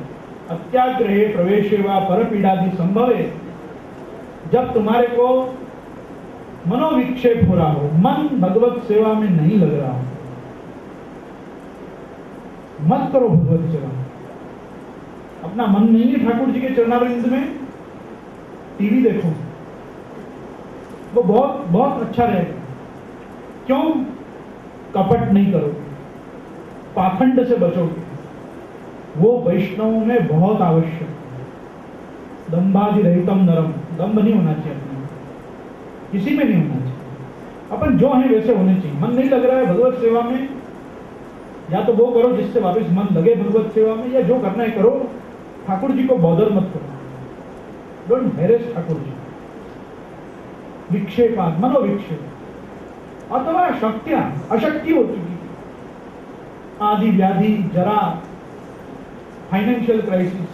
अत्याग्रहे प्रवेशे वा परपीड़ादि संभवे। जब तुम्हारे को मनोविक्षेप हो रहा हो, मन भगवत सेवा में नहीं लग रहा हो, मत करो भगवत सेवा। अपना मन नहीं है ठाकुर जी के चरणारविंद में, टीवी देखो, वो बहुत बहुत अच्छा रहेगा। क्यों? कपट नहीं करोगे, पाखंड से बचोगे, वो वैष्णव में बहुत आवश्यक है। दंभादि रहितम नरम, दंभ नहीं होना चाहिए अपने, किसी में नहीं होना चाहिए। अपन जो है वैसे होने चाहिए। मन नहीं लग रहा है भगवत सेवा में, या तो वो करो जिससे वापस मन लगे भगवत सेवा में, या जो करना है करो, ठाकुर जी को बॉदर मत करो, डोंट हैरेस ठाकुर जी। विक्षेपात, मनोविक्षेप अथवा शक्तियां अशक्ति हो चुकी, आदि व्याधि, जरा, financial crisis,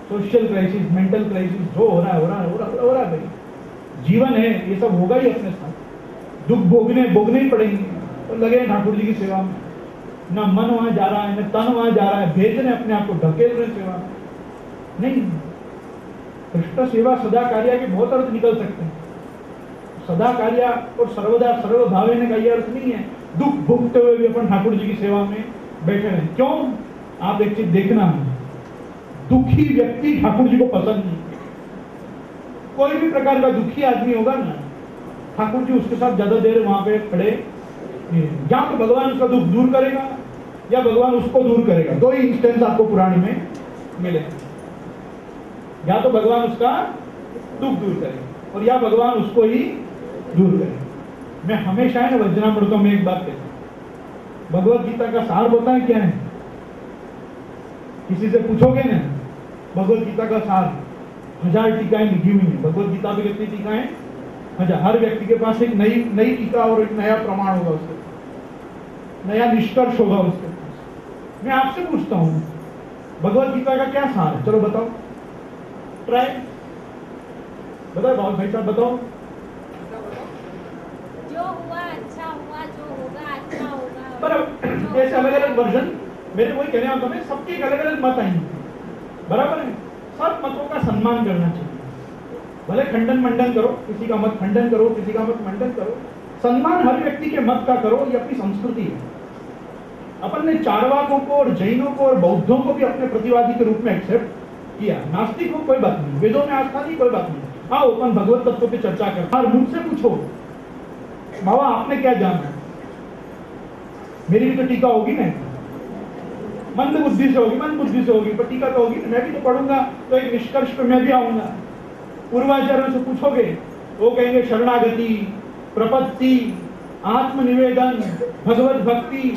social crisis, mental crisis, जो हो रहा है हो रहा है भाई, जीवन है, ये सब होगा ही अपने साथ, दुख भोगने ही पड़ेंगे। तो लगे ठाकुर जी की सेवा में, न मन वहां जा रहा है, न तन वहां जा रहा है, भेज रहे अपने आप को, ढकेल रहे सेवा में। नहीं, कृष्ण सेवा सदा कार्य के बहुत अर्थ निकल सकते हैं। सदा कार्य और सर्वदा सर्वभावे का ये अर्थ नहीं है दुख भोगते हुए भी अपन ठाकुर जी की सेवा में बैठे रहे। क्यों? आप एक चीज देखना, दुखी व्यक्ति ठाकुर जी को पसंद नहीं। कोई भी प्रकार का दुखी आदमी होगा ना, ठाकुर जी उसके साथ ज्यादा देर वहां पे खड़े, या तो भगवान उसका दुख दूर करेगा या भगवान उसको दूर करेगा। दो ही इंस्टेंस आपको पुराण में मिले, या तो भगवान उसका दुख दूर करेगा और या भगवान उसको ही दूर करेगा। मैं हमेशा है ना वज्रामृतों में एक बात कहता हूं, भगवत गीता का सार होता है क्या है? किसी से पूछोगे ना भगवत गीता का सार, 1000 टीकाएं लिखी हुई है। भगवत गीता पे कितनी टीकाएं? 1000। हर व्यक्ति के पास एक नई टीका और एक नया प्रमाण होगा, उसके नया निष्कर्ष होगा उसके पास। मैं आपसे पूछता हूं भगवत गीता का क्या सार है? चलो बताओ, ट्राई बताओ भाई साहब, बताओ। जो हुआ अच्छा हुआ, जो होगा अच्छा होगा। बराबर, ऐसे अलग अलग वर्जन मेरे वही कहने वाला था, सबके एक अलग अलग मत आएंगे, बराबर है। सब मतों का सम्मान करना चाहिए, भले खंडन मंडन करो, किसी का मत खंडन करो, किसी का मत मंडन करो, सम्मान हर व्यक्ति के मत का करो, ये अपनी संस्कृति है। अपन ने चारवाकों को और जैनों को और बौद्धों को भी अपने प्रतिवादी के रूप में एक्सेप्ट किया। नास्तिक हो कोई बात नहीं, वेदों में आस्था नहीं कोई बात नहीं, आओ अपन भगवत तत्व पे चर्चा करते। और मुझसे पूछो बाबा आपने क्या जाना, मेरी भी तो टीका होगी ना, मंद बुद्धि से होगी, पर टीका तो होगी। मैं भी तो पढ़ूंगा तो एक निष्कर्ष पे मैं भी आऊंगा। पूर्वाचार्यों से पूछोगे, वो कहेंगे शरणागति, प्रपत्ति, आत्मनिवेदन, भगवत भक्ति,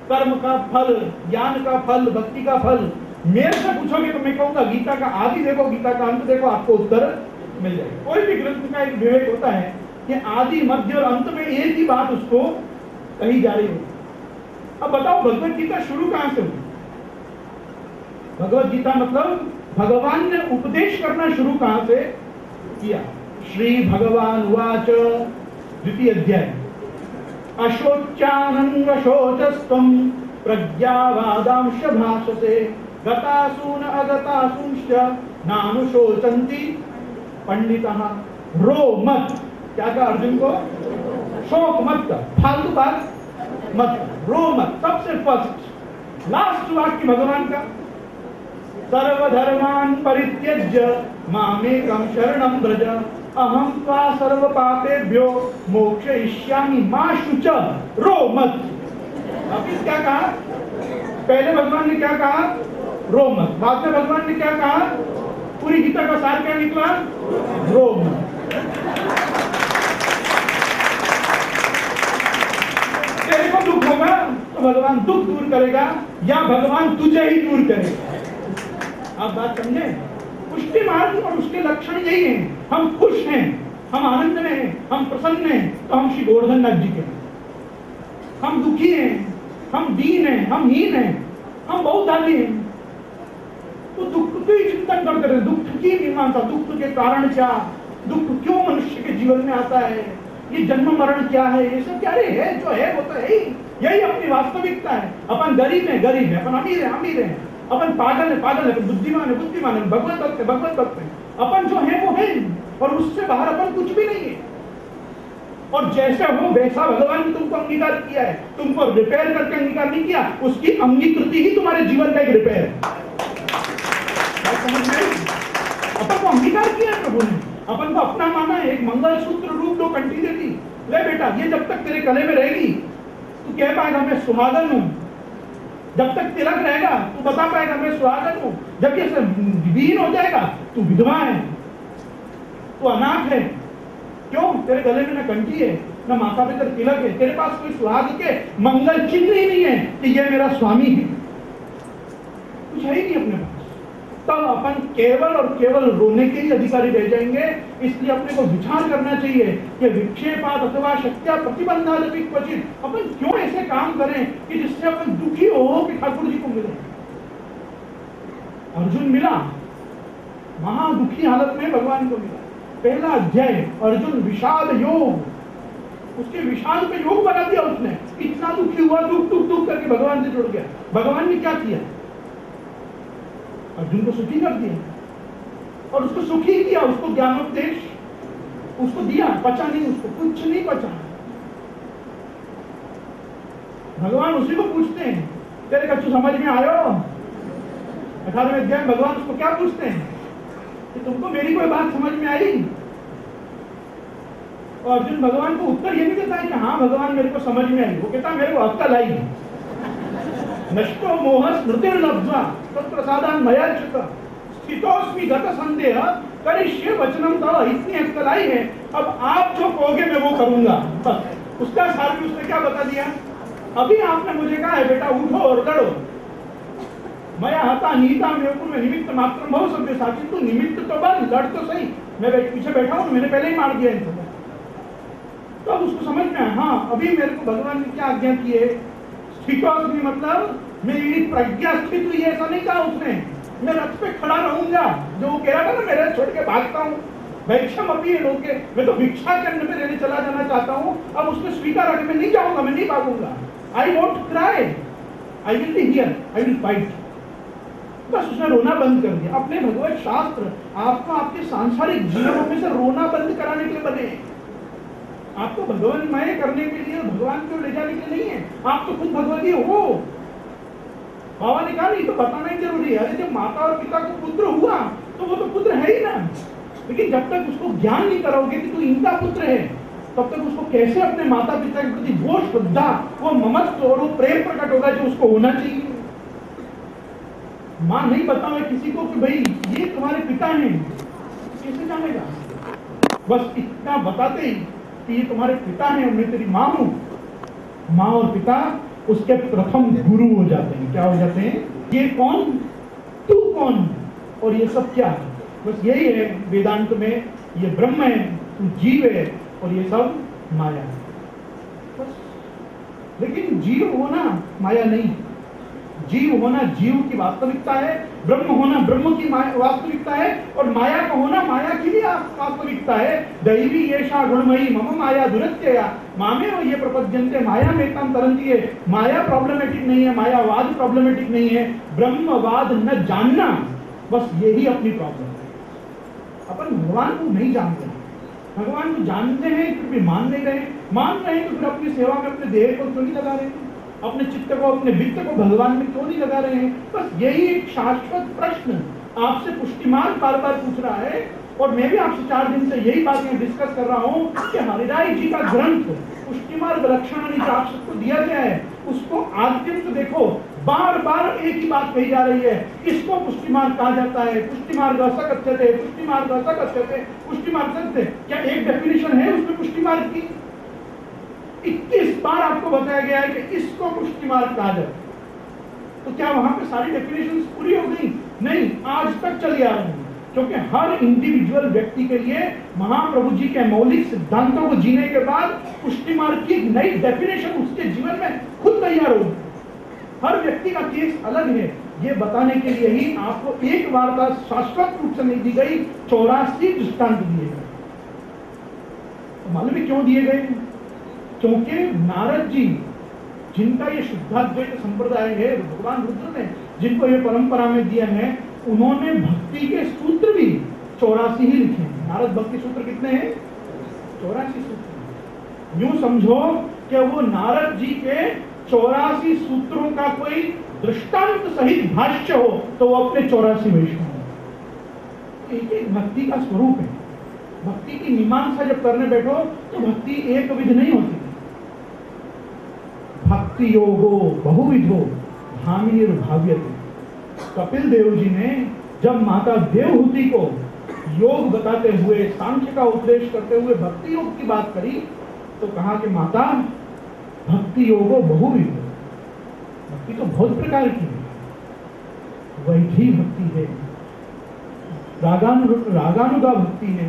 कर्म का फल, ज्ञान का फल, भक्ति का फल। मेरे से पूछोगे तो मैं कहूंगा गीता का आदि देखो, गीता का अंत देखो, आपको उत्तर मिल जाएगा। कोई भी ग्रंथ का एक विवेक होता है कि आदि मध्य और अंत में एक ही बात उसको कही जा रही हो। अब बताओ भगवत गीता शुरू कहां से हुई? भगवत गीता मतलब भगवान ने उपदेश करना शुरू कहां से किया? श्री भगवान उवाच, द्वितीय अध्याय, अशोच्यानंग शोचस्तम प्रज्ञावादांश भाषसे गतासून अगतासूंश्च नानुशोचन्ति पंडितः। रो मत, क्या कहा अर्जुन को? शोक मत कर, फालतू बात मत कर, रो मत। सबसे फर्स्ट लास्ट वाक्य भगवान का, सर्वधर्मान् परित्यज्य मामेकं शरणं व्रज अहं त्वा सर्व पापेभ्यो मोक्षयिष्यामि मा शुच। रो मत। अभी क्या कहा? पहले भगवान ने क्या कहा? रो मत। बाद में भगवान ने क्या कहा? पूरी गीता का सार क्या निकला? रो मत। तेरे को दुख होगा तो भगवान दुख दूर करेगा या भगवान तुझे ही दूर करेगा। आप बात समझे? पुष्टि मार्ग और उसके लक्षण यही हैं। हम खुश हैं, हम आनंद में हैं, हम प्रसन्न हैं, तो हम श्री गोवर्धन नाथ जी के हैं। हम दुखी हैं, हम दीन हैं, हम हीन हैं, हम बहुत आदि हैं, तो दुख की चिंतन करते रहे, दुख की मीमांसा, दुख के कारण क्या, दुख क्यों मनुष्य के जीवन में आता है, ये जन्म मरण क्या है, ये सब क्या है, जो है वो तो है ही, यही अपनी वास्तविकता है। अपन गरीब है, गरीब है, अपन अमीर है, अमीर है, अपन पागल है, पागल है, बुद्धिमान है, बुद्धिमान है, भगवत भक्त है, भगवत भक्त है, अपन जो है वो है, और उससे बाहर अपन कुछ भी नहीं है। और जैसे हो वैसा भगवान ने तुमको अंगीकार किया है, तुमको रिपेयर करके अंगीकार नहीं किया, उसकी अंगीकृति ही तुम्हारे जीवन का एक रिपेयर है। अपन को अंगीकार किया है प्रभु ने, अपन को अपना माना है, एक मंगलसूत्र रूप दो कंठी देती, ले बेटा ये जब तक तेरे गले में रहेगी तू कह पाएगा मैं सुहागन हूं, जब तक तिलक रहेगा तू बता पाएगा मैं सुहागन हूं, जब ये विहीन हो जाएगा तू विधवा है, तू अनाथ है। क्यों? तेरे गले में न कंठी है, न माथा पे तेरे तिलक है, तेरे पास कोई सुहाग के मंगल चिन्ह ही नहीं है कि ये मेरा स्वामी है, कुछ है ही नहीं अपने पास। तब अपन केवल और केवल रोने के ही अधिकारी रह जाएंगे। इसलिए अपने को विचार करना चाहिए कि विक्षेपात अथवा शक्त्या प्रतिबंधादपि क्वचित, अपन क्यों ऐसे काम करें कि जिससे अपन दुखी हो कि ठाकुर जी को मिले। अर्जुन मिला, महा दुखी हालत में भगवान को मिला। पहला अध्याय अर्जुन विषाद योग, उसके विषाद पे योग बना दिया उसने, इतना दुखी हुआ, दुख दुख दुख करके भगवान से जुड़ गया। भगवान ने क्या किया? अर्जुन को सुखी कर दिया, और उसको सुखी किया, उसको ज्ञानोपदेश उसको दिया, पचा नहीं, उसको कुछ नहीं पचा। भगवान उसी को पूछते हैं, तेरे कछु समझ में आयो? 18वें अध्याय भगवान उसको क्या पूछते हैं कि तुमको मेरी कोई बात समझ में आई? और अर्जुन भगवान को उत्तर ये नहीं देता है कि हाँ भगवान मेरे को समझ में आई, वो कहता मेरे को अक्कल आई, नष्टो मोह स्मृतिर्लब्ध्वा तत्प्रसादान् मया च्युत स्थितोऽस्मि गत संदेह करिष्ये वचनं तव। इतनी अक्कल आई है, अब आप जो कहोगे मैं वो करूंगा। बस उसका सार भी उसने क्या बता दिया? अभी आपने मुझे कहा है बेटा उठो और लड़ो, मया हता नीता में निमित्त मात्र भव सभ्य सा, किंतु निमित्त तो बन, लड़ तो सही, मैं पीछे बैठा हूँ, मैंने पहले ही मार दिया इनको। तो अब उसको समझ में आया, हाँ अभी मेरे को भगवान ने क्या आज्ञा की है। स्थितोस्मि मतलब मेरी प्रज्ञा स्थित हुई है, ऐसा नहीं कहा उसने, मैं रथ पे खड़ा रहूंगा, जो वो कह रहा था ना मेरे छोड़ के भागता हूँ, भिक्षम अभी लोग, मैं तो भिक्षा करने में रहने चला जाना चाहता हूँ। अब उसने स्वीकार मैं नहीं जाऊंगा, मैं नहीं भागूंगा, I won't cry, I will be here, I will fight. बस उसने रोना बंद कर दिया। अपने भगवत शास्त्र आपको आपके सांसारिक जीवनों में से रोना बंद कराने के लिए बने हैं, आपको भगवानमय करने के लिए, भगवान को ले जाने के लिए नहीं है। आप तो खुद भगवती हो। बाबा ने कहा नहीं तो बताना ही जरूरी है। अरे जब माता और पिता को पुत्र हुआ तो वो तो पुत्र है ही ना, लेकिन जब तक उसको ज्ञान नहीं कराओगे कि तू इनका पुत्र है, तब तक उसको कैसे अपने माता पिता के प्रति वो श्रद्धा, वो ममत्व और वो प्रेम प्रकट होगा जो उसको होना चाहिए। माँ नहीं बताओ किसी को कि भाई ये तुम्हारे पिता हैं, कैसे जानेगा? बस इतना बताते ही कि ये तुम्हारे पिता हैं और मैं तेरी माँ हूं, माँ और पिता उसके प्रथम गुरु हो जाते हैं। क्या हो जाते हैं? ये कौन, तू कौन, और ये सब क्या है? बस यही है वेदांत में, ये ब्रह्म है, तू जीव है, और ये सब माया है बस। लेकिन जीव होना माया नहीं, जीव होना जीव की वास्तविकता है, ब्रह्म होना ब्रह्म की वास्तविकता है, और माया का होना माया की भी वास्तविकता है। दैवी येषा गुणमयी मम माया दुरत्यया मामेव ये प्रपद्यन्ते माया में काम तरंती है। माया प्रॉब्लमेटिक नहीं है, मायावाद प्रॉब्लमेटिक नहीं है, ब्रह्मवाद न जानना, बस यही अपनी प्रॉब्लम है। अपन भगवान को नहीं जानते, भगवान को जानते हैं फिर भी मान नहीं रहे, मान रहे हैं तो फिर अपनी सेवा में अपने देह को क्यों नहीं लगा रहे हैं, अपने चित्त को, अपने वित्त को भगवान में क्यों नहीं लगा रहे हैं? बस यही एक शाश्वत प्रश्न आपसे पुष्टिमार्ग बार बार पूछ रहा है। और मैं भी आपसे 4 दिन से यही बातें डिस्कस कर रहा हूँ कि हरिराय जी का ग्रंथ पुष्टिमार्ग लक्षणानि च आपको दिया गया है, उसको आद्यंत देखो, बार बार एक ही बात कही जा रही है, इसको पुष्टिमार्ग कहा जाता है। पुष्टिमार्ग असकथ्यते, पुष्टिमार्ग असकथ्यते, पुष्टिमार्ग सत्य। क्या एक डेफिनेशन है उसमें पुष्टिमार्ग की? 21 बार आपको बताया गया है कि इसको पुष्टिमार्ग कहा जाता है। तो क्या वहां पे सारी डेफिनेशंस पूरी हो गई? नहीं, आज तक चली आ रही है। क्योंकि हर इंडिविजुअल व्यक्ति के लिए महाप्रभु जी के मौलिक सिद्धांतों को जीने के बाद पुष्टि मार्ग की नई डेफिनेशन उसके जीवन में खुद तैयार होगी। हर व्यक्ति का केस अलग है, ये बताने के लिए ही आपको एक वार्ता शाश्वत रूप से नहीं दी गई, 84 दृष्टांत दिए गए। तो मालूम है क्यों दिए गए? क्योंकि नारद जी जिनका ये शुद्धाद्वैत संप्रदाय है, भगवान रुद्र ने जिनको ये परंपरा में दिया है, उन्होंने भक्ति के सूत्र भी 84 ही लिखे हैं। नारद भक्ति सूत्र कितने हैं? 84 सूत्र। यूं समझो कि वो नारद जी के 84 सूत्रों का कोई दृष्टांत सहित भाष्य हो तो वो अपने 84 वैष्णव। एक एक भक्ति का स्वरूप है। भक्ति की मीमांसा जब करने बैठो तो भक्ति एक विध नहीं होती। भक्ति योगो बहुविधो भामिर्भाव्यते। कपिल देव जी ने जब माता देवहूति को योग बताते हुए, सांख्य का उपदेश करते हुए भक्ति योग की बात करी तो कहा कि माता भक्ति योगो बहुविधो, भक्ति तो बहुत प्रकार की है। वैधी भक्ति है, रागानुगा भक्ति है,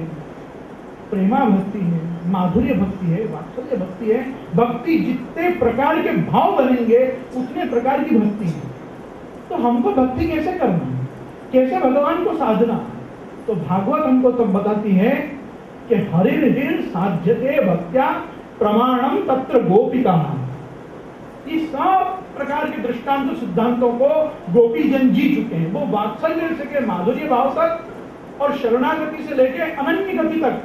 प्रेमा भक्ति है, माधुर्य भक्ति है, वात्सल्य भक्ति है। भक्ति जितने प्रकार के भाव बनेंगे उतने प्रकार की भक्ति है। तो हमको भक्ति कैसे करना है, कैसे भगवान को साधना? तो भागवत हमको तब बताती है कि हरिर्हिर साध्यते भक्त्या प्रमाणम तत्र गोपिका। इस सब प्रकार के दृष्टांत सिद्धांतों को गोपी जन जी चुके हैं। वो वात्सल्य से के माधुर्य भाव तक और शरणागति से लेके अनन्य गति तक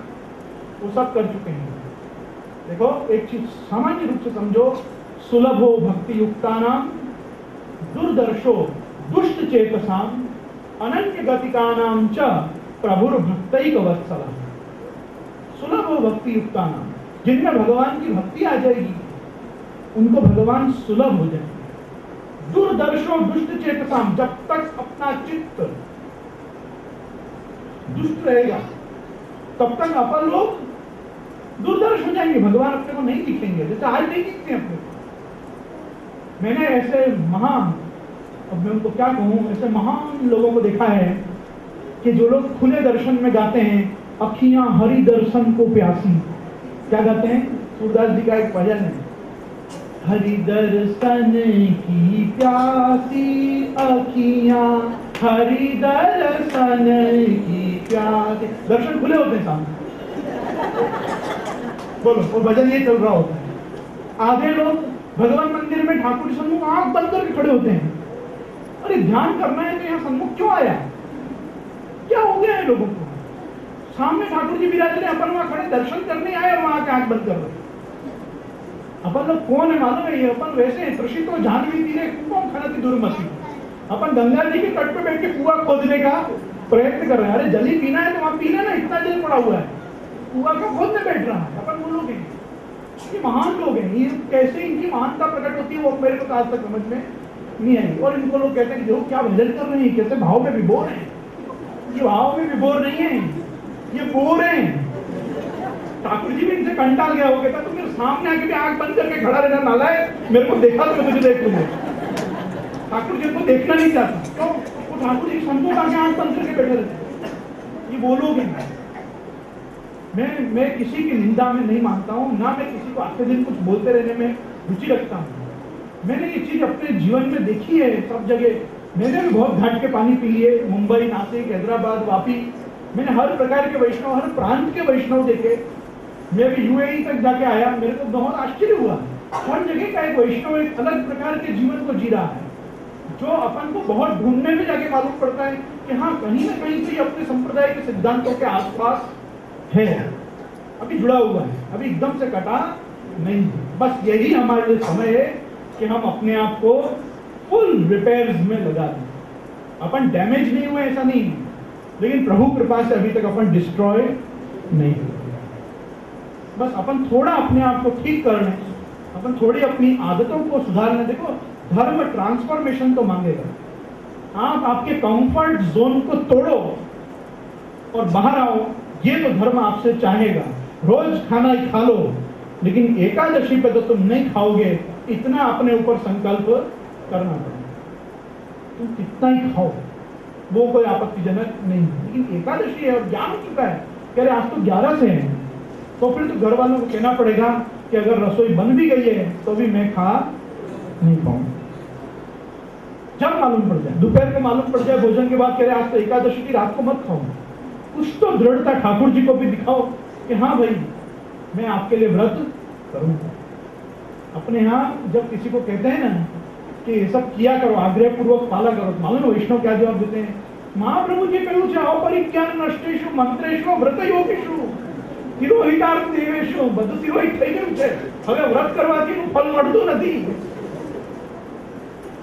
वो सब कर चुके हैं। देखो एक चीज सामान्य रूप से समझो, सुलभो भक्ति युक्तानाम दुर्दर्शो दुष्ट चेतसाम अनन्य गतिकानाम च प्रभुर भक्तैक वत्सला। सुलभो भक्ति युक्तानाम, जिनमें भगवान की भक्ति आ जाएगी उनको भगवान सुलभ हो जाएंगे। दुर्दर्शो दुष्ट चेतसाम, जब तक अपना चित्त दुष्ट रहेगा तब तक अपन लोग दुर्दर्श हो जाएंगे, भगवान अपने को नहीं दिखेंगे, जैसे आज नहीं दिखते अपने को। मैंने ऐसे महान, अब मैं उनको क्या कहूं, ऐसे महान लोगों को देखा है कि जो लोग खुले दर्शन में गाते हैं, अखियां हरि दर्शन को प्यासी। क्या गाते हैं? सूरदास जी का एक भजन है, हरि दर्शन की प्यासी अखियां हरि दर्शन की प्यासी। दर्शन खुले होते हैं सामने, बोलो, और भजन ये चल रहा होता है। आधे लोग भगवान मंदिर में ठाकुर सम्मुख आंख बंद करके खड़े होते हैं। अरे ध्यान करना है तो यहाँ सम्मुख क्यों आया? क्या हो गया है लोगों को? सामने ठाकुर जी विराज रहे, अपन वहां खड़े दर्शन करने आए और वहां के आंख बंद कर रहे। अपन लोग कौन है मालूम है? ये अपन वैसे हैं, प्रसिद्धो जाह्नवी तीरे कुंभम खनति दुर्मति। अपन गंगा जी के तट पे बैठ के कुआं खोदने का प्रयत्न कर रहे हैं। अरे जल ही पीना है तो वहां पीना ना, इतना जल पड़ा हुआ है, कुआं का खोदने बैठ रहा है। अपन वो लोग हैं, ये महान लोग हैं। ये कैसे इनकी महानता प्रकट होती है वो मेरे को आज तक समझ में नहीं आई। और इनको लोग कहते हैं कि देखो क्या भजन कर रहे हैं, कैसे भाव में विभोर हैं। ये भाव में विभोर नहीं है, ये बोर हैं। ठाकुर जी भी इनसे कंटाल गया, हो कहता तो मेरे सामने आके भी आंख बंद करके खड़ा रहना, नालायक, मेरे को देखा तो मैं तुझे देख लूंगा। ठाकुर जी को देखना नहीं चाहता, तो वो ठाकुर जी संतों आके आंख बंद करके बैठे रहते। ये वो लोग हैं। मैं किसी की निंदा में नहीं मानता हूँ, ना मैं किसी को आखिर दिन कुछ बोलते रहने में रुचि रखता हूँ। मैंने ये चीज अपने जीवन में देखी है सब जगह। मैंने भी बहुत घाट के पानी पी लिए, मुंबई, नासिक, हैदराबाद, वापी। मैंने हर प्रकार के वैष्णव, हर प्रांत के वैष्णव देखे। मैं भी यूएई तक जाके आया, मेरे को बहुत आश्चर्य हुआ। हर जगह का एक वैष्णव एक अलग प्रकार के जीवन को जी रहा है, जो अपन को बहुत ढूंढने में जाके मालूम पड़ता है कि हाँ कहीं ना कहीं से अपने संप्रदाय के सिद्धांतों के आसपास है, अभी जुड़ा हुआ है, अभी एकदम से कटा नहीं। बस यही हमारे लिए समय है कि हम अपने आप को फुल रिपेयर्स में लगा दें। अपन डैमेज नहीं हुए ऐसा नहीं, लेकिन प्रभु कृपा से अभी तक अपन डिस्ट्रॉय नहीं हुए। बस अपन थोड़ा अपने आप को ठीक कर लें, अपन थोड़ी अपनी आदतों को सुधार लें। देखो धर्म ट्रांसफॉर्मेशन तो मांगेगा। आप आपके कंफर्ट जोन को तोड़ो और बाहर आओ, ये तो धर्म आपसे चाहेगा। रोज खाना ही खा लो, लेकिन एकादशी पे तो तुम नहीं खाओगे, इतना अपने ऊपर संकल्प करना पड़ेगा। तुम कितना ही खाओ, वो कोई आपत्तिजनक नहीं है। लेकिन एकादशी है और जान चुका है, कह रहे आज तो 11 से है, तो फिर तो घर वालों को कहना पड़ेगा कि अगर रसोई बन भी गई है तो भी मैं खा नहीं पाऊंगा। जब मालूम पड़ जाए, दोपहर को मालूम पड़ जाए भोजन के बाद, कह रहे आज तो एकादशी की, रात को मत खाओ। कुछ तो दृढ़ता ठाकुर जी को भी दिखाओ कि हाँ भाई मैं आपके लिए व्रत करूंगा। अपने यहाँ जब किसी को कहते हैं ना कि ये सब किया करो, आग्रह पूर्वक पाला करो, मालूम है वैष्णव क्या जवाब देते हैं? महाप्रभु जी कहूँ છે अपरिज्ञान नष्टेषु मंत्रेषु व्रत योगेषु તિરોહિતાર્થ દેવેશુ, બધું તિરોહિત થઈ ગયું છે, હવે વ્રત કરવાથી ફળ મળતું નથી।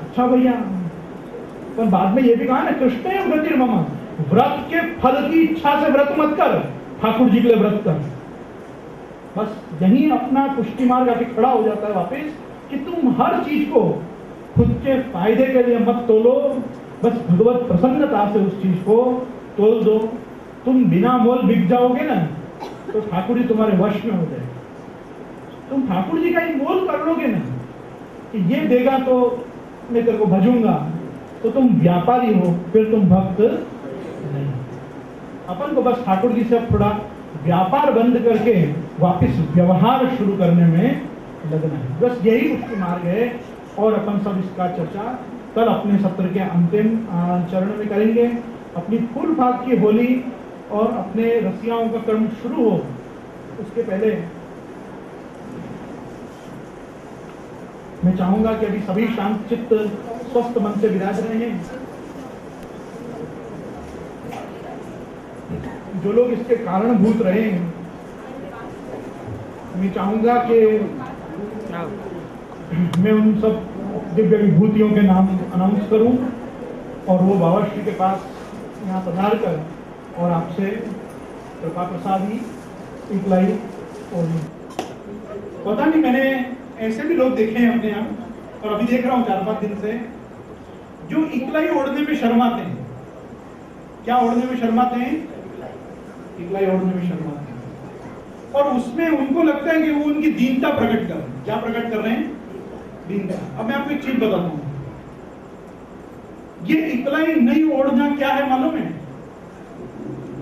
अच्छा भैया, पर बाद में ये भी कहा ना कृष्ण व्रतिर्मम, व्रत के फल की इच्छा से व्रत मत कर, ठाकुर जी के लिए व्रत कर। बस यही अपना पुष्टि मार्ग आके खड़ा हो जाता है वापस कि तुम हर चीज को खुद के फायदे के लिए मत तोलो, बस भगवत प्रसन्नता से उस चीज को तोल दो। तुम बिना मोल बिक जाओगे ना तो ठाकुर जी तुम्हारे वश में हो जाए। तुम ठाकुर जी का ही मोल कर लोगे ना कि ये देगा तो मैं तेरे को भजूंगा, तो तुम व्यापारी हो, फिर तुम भक्त नहीं। अपन को बस ठाकुर जी से थोड़ा व्यापार बंद करके वापस व्यवहार शुरू करने में लगना है। बस यही मुख्य मार्ग है। और अपन सब इसका चर्चा कल अपने सत्र के अंतिम चरण में करेंगे। अपनी फूल फाग की होली और अपने रसियाओं का कर्म शुरू हो उसके पहले मैं चाहूंगा कि अभी सभी शांत चित्त स्वस्थ मन से विराज रहे हैं। जो लोग इसके कारणभूत रहे हैं, मैं चाहूंगा कि मैं उन सब दिव्य विभूतियों के नाम अनाउंस करूं और वो बाबा श्री के पास यहाँ पधार कर और आपसे कृपा प्रसादी इकलाई। और पता नहीं, मैंने ऐसे भी लोग देखे हैं अपने यहाँ, और अभी देख रहा हूँ 4-5 दिन से, जो इकलाई ओढ़ने में शर्माते हैं। क्या ओढ़ने में शर्माते हैं? इकलाई ओढ़ने में शर्माते हैं। और उसमें उनको लगता है कि वो उनकी दीनता प्रकट कर रहे हैं। क्या प्रकट कर रहे हैं? दीनता। अब मैं आपको एक चीज बताता हूँ, ये इकलाई नहीं ओढ़ना क्या है मालूम है?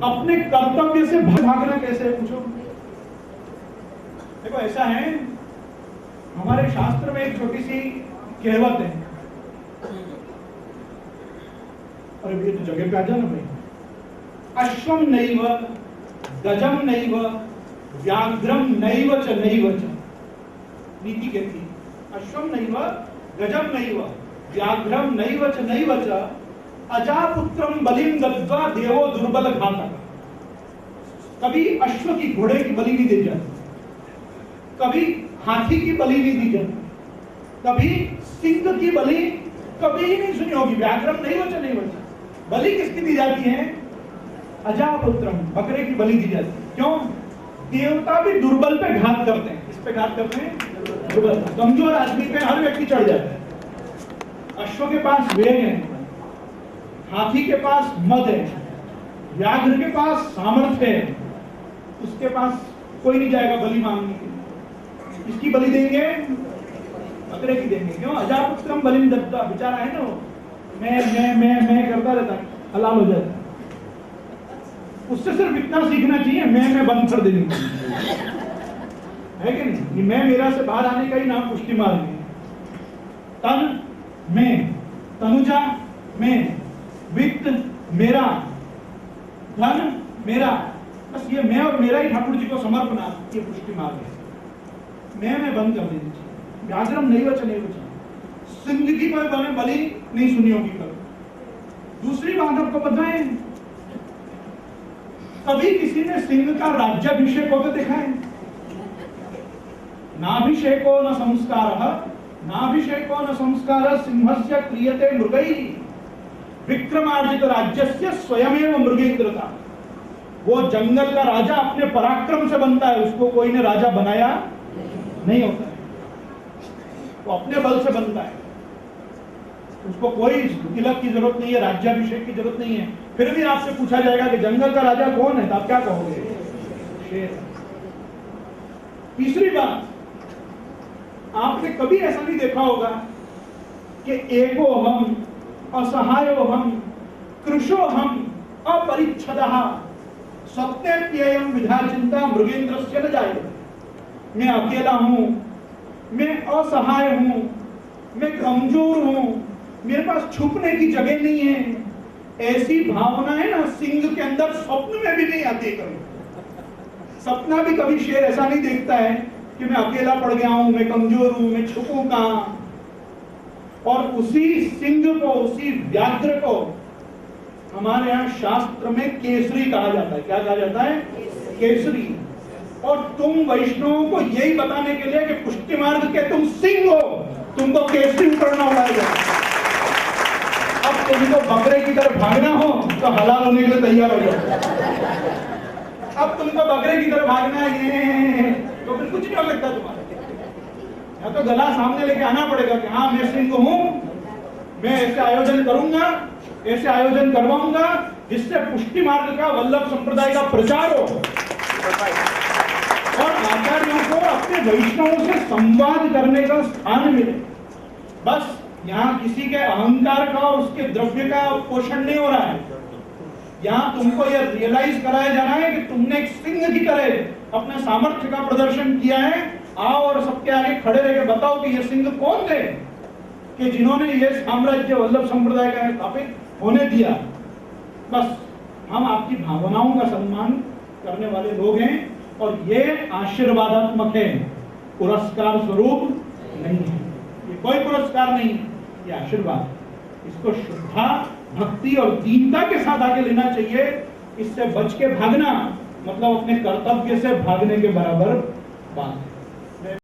अपने कर्तव्य से भागना कैसे है पूछो। देखो ऐसा है, हमारे शास्त्र में एक छोटी सी कहावत है, अरे ये तो जगह पे आ जाना भाई। अश्वम नैव गजम नैव व्याघ्रम नैव च नैव च, नीति कहती है अश्वम नैव गजम नैव व्याघ्रम नैव च नैव च अजापुत्रम बलिम दत्वा देवो दुर्बल घातक। कभी अश्व की, घोड़े की बलि नहीं दी जाती, कभी हाथी की बलि नहीं दी जाती, कभी सिंह की बलि कभी ही नहीं सुनी होगी। व्याघ्रम नहीं बचा, नहीं बचा। बलि किसकी दी जाती है? अजापुत्रम, बकरे की बलि दी जाती है। क्यों? देवता भी दुर्बल पे घात करते हैं। इस पे घात करते हैं? दुर्बल, कमजोर आदमी पे हर व्यक्ति चढ़ जाता है। अश्व के पास वेग है, हाथी के पास मद है, व्याघ्र के पास सामर्थ्य है, उसके पास कोई नहीं जाएगा बलि मांगने के लिए। इसकी बलि देंगे, बकरे की देंगे। क्यों? अजापुत्रम बलिम दत्ता, बेचारा है ना वो, मैं करता रहता है, हलाल हो जाता है। उससे सिर्फ इतना सीखना चाहिए, मैं बंद कर देनी है कि नहीं? ये मैं मेरा से बाहर आने का ही नाम पुष्टि मार्ग है। तन मैं, तनुजा मैं, वित्त मेरा, धन मेरा, बस ये मैं और मेरा ही ठाकुर जी को समर्पणा, ये पुष्टि मार्ग है। मैं बंद कर देनी चाहिए। व्याघ्रम नहीं बचा, नहीं बचा। सिंह की कोई बलि नहीं सुनी होगी कभी। दूसरी बात आपको पता है, कभी किसी ने सिंह का राज्याभिषेक होकर देखा है? नाभिषेको न संस्कारः, नाभिषेको न संस्कारः सिंहस्य क्रियते मृगैः, विक्रमार्जित राज्यस्य स्वयमेव मृगेन्द्रता। वो जंगल का राजा अपने पराक्रम से बनता है, उसको कोई ने राजा बनाया नहीं होता है, वो अपने बल से बनता है। उसको कोई तिलक की जरूरत नहीं है, राज्याभिषेक की जरूरत नहीं है। फिर भी आपसे पूछा जाएगा कि जंगल का राजा कौन है, तो आप क्या कहोगे? शेर। तीसरी बात, आपने कभी ऐसा नहीं देखा होगा कि एको हम, असहायो हम, कृशो हम अपरिच्छदः सत्यप्ययम विधा चिंता मृगेंद्रस्य न जाए। मैं अकेला हूं, मैं असहाय हूं, मैं कमजोर हूं, मेरे पास छुपने की जगह नहीं है, ऐसी भावनाएं ना सिंह के अंदर स्वप्न में भी नहीं आती। कभी सपना भी कभी शेर ऐसा नहीं देखता है कि मैं अकेला पड़ गया हूं, मैं कमजोर हूं, मैं छुपूं कहां। और उसी सिंह को, उसी व्याघ्र को हमारे यहाँ शास्त्र में केसरी कहा जाता है। क्या कहा जाता है? केसरी। और तुम वैष्णवों को यही बताने के लिए कि पुष्टि मार्ग के तुम सिंह हो, तुमको केसरी उतरना होगा। अब तुमको बकरे की तरफ भागना हो तो हलाल होने के लिए तैयार हो जाओ। अब तुमको बकरे की तरफ भागना है तो फिर कुछ नहीं हो सकता तुम्हारा। या तो गला सामने लेके आना पड़ेगा कि हाँ मैं सिंह हूं, मैं ऐसे आयोजन करूंगा, ऐसे आयोजन करवाऊंगा जिससे पुष्टि मार्ग का, वल्लभ संप्रदाय का प्रचार हो और आचार्यों को अपने वैष्णवों से संवाद करने का स्थान मिले। बस यहाँ किसी के अहंकार का और उसके द्रव्य का पोषण नहीं हो रहा है। यहाँ तुमको यह रियलाइज कराया जा रहा है कि तुमने एक सिंह की तरह अपने सामर्थ्य का प्रदर्शन किया है। आओ और सबके आगे खड़े रह के बताओ कि ये सिंह कौन थे कि जिन्होंने ये साम्राज्य वल्लभ संप्रदाय का स्थापित होने दिया। बस हम आपकी भावनाओं का सम्मान करने वाले लोग हैं और ये आशीर्वादात्मक है, पुरस्कार स्वरूप नहीं है। ये कोई पुरस्कार नहीं, ये आशीर्वाद। इसको श्रद्धा, भक्ति और दीनता के साथ आगे लेना चाहिए। इससे बच के भागना मतलब अपने कर्तव्य से भागने के बराबर बात है।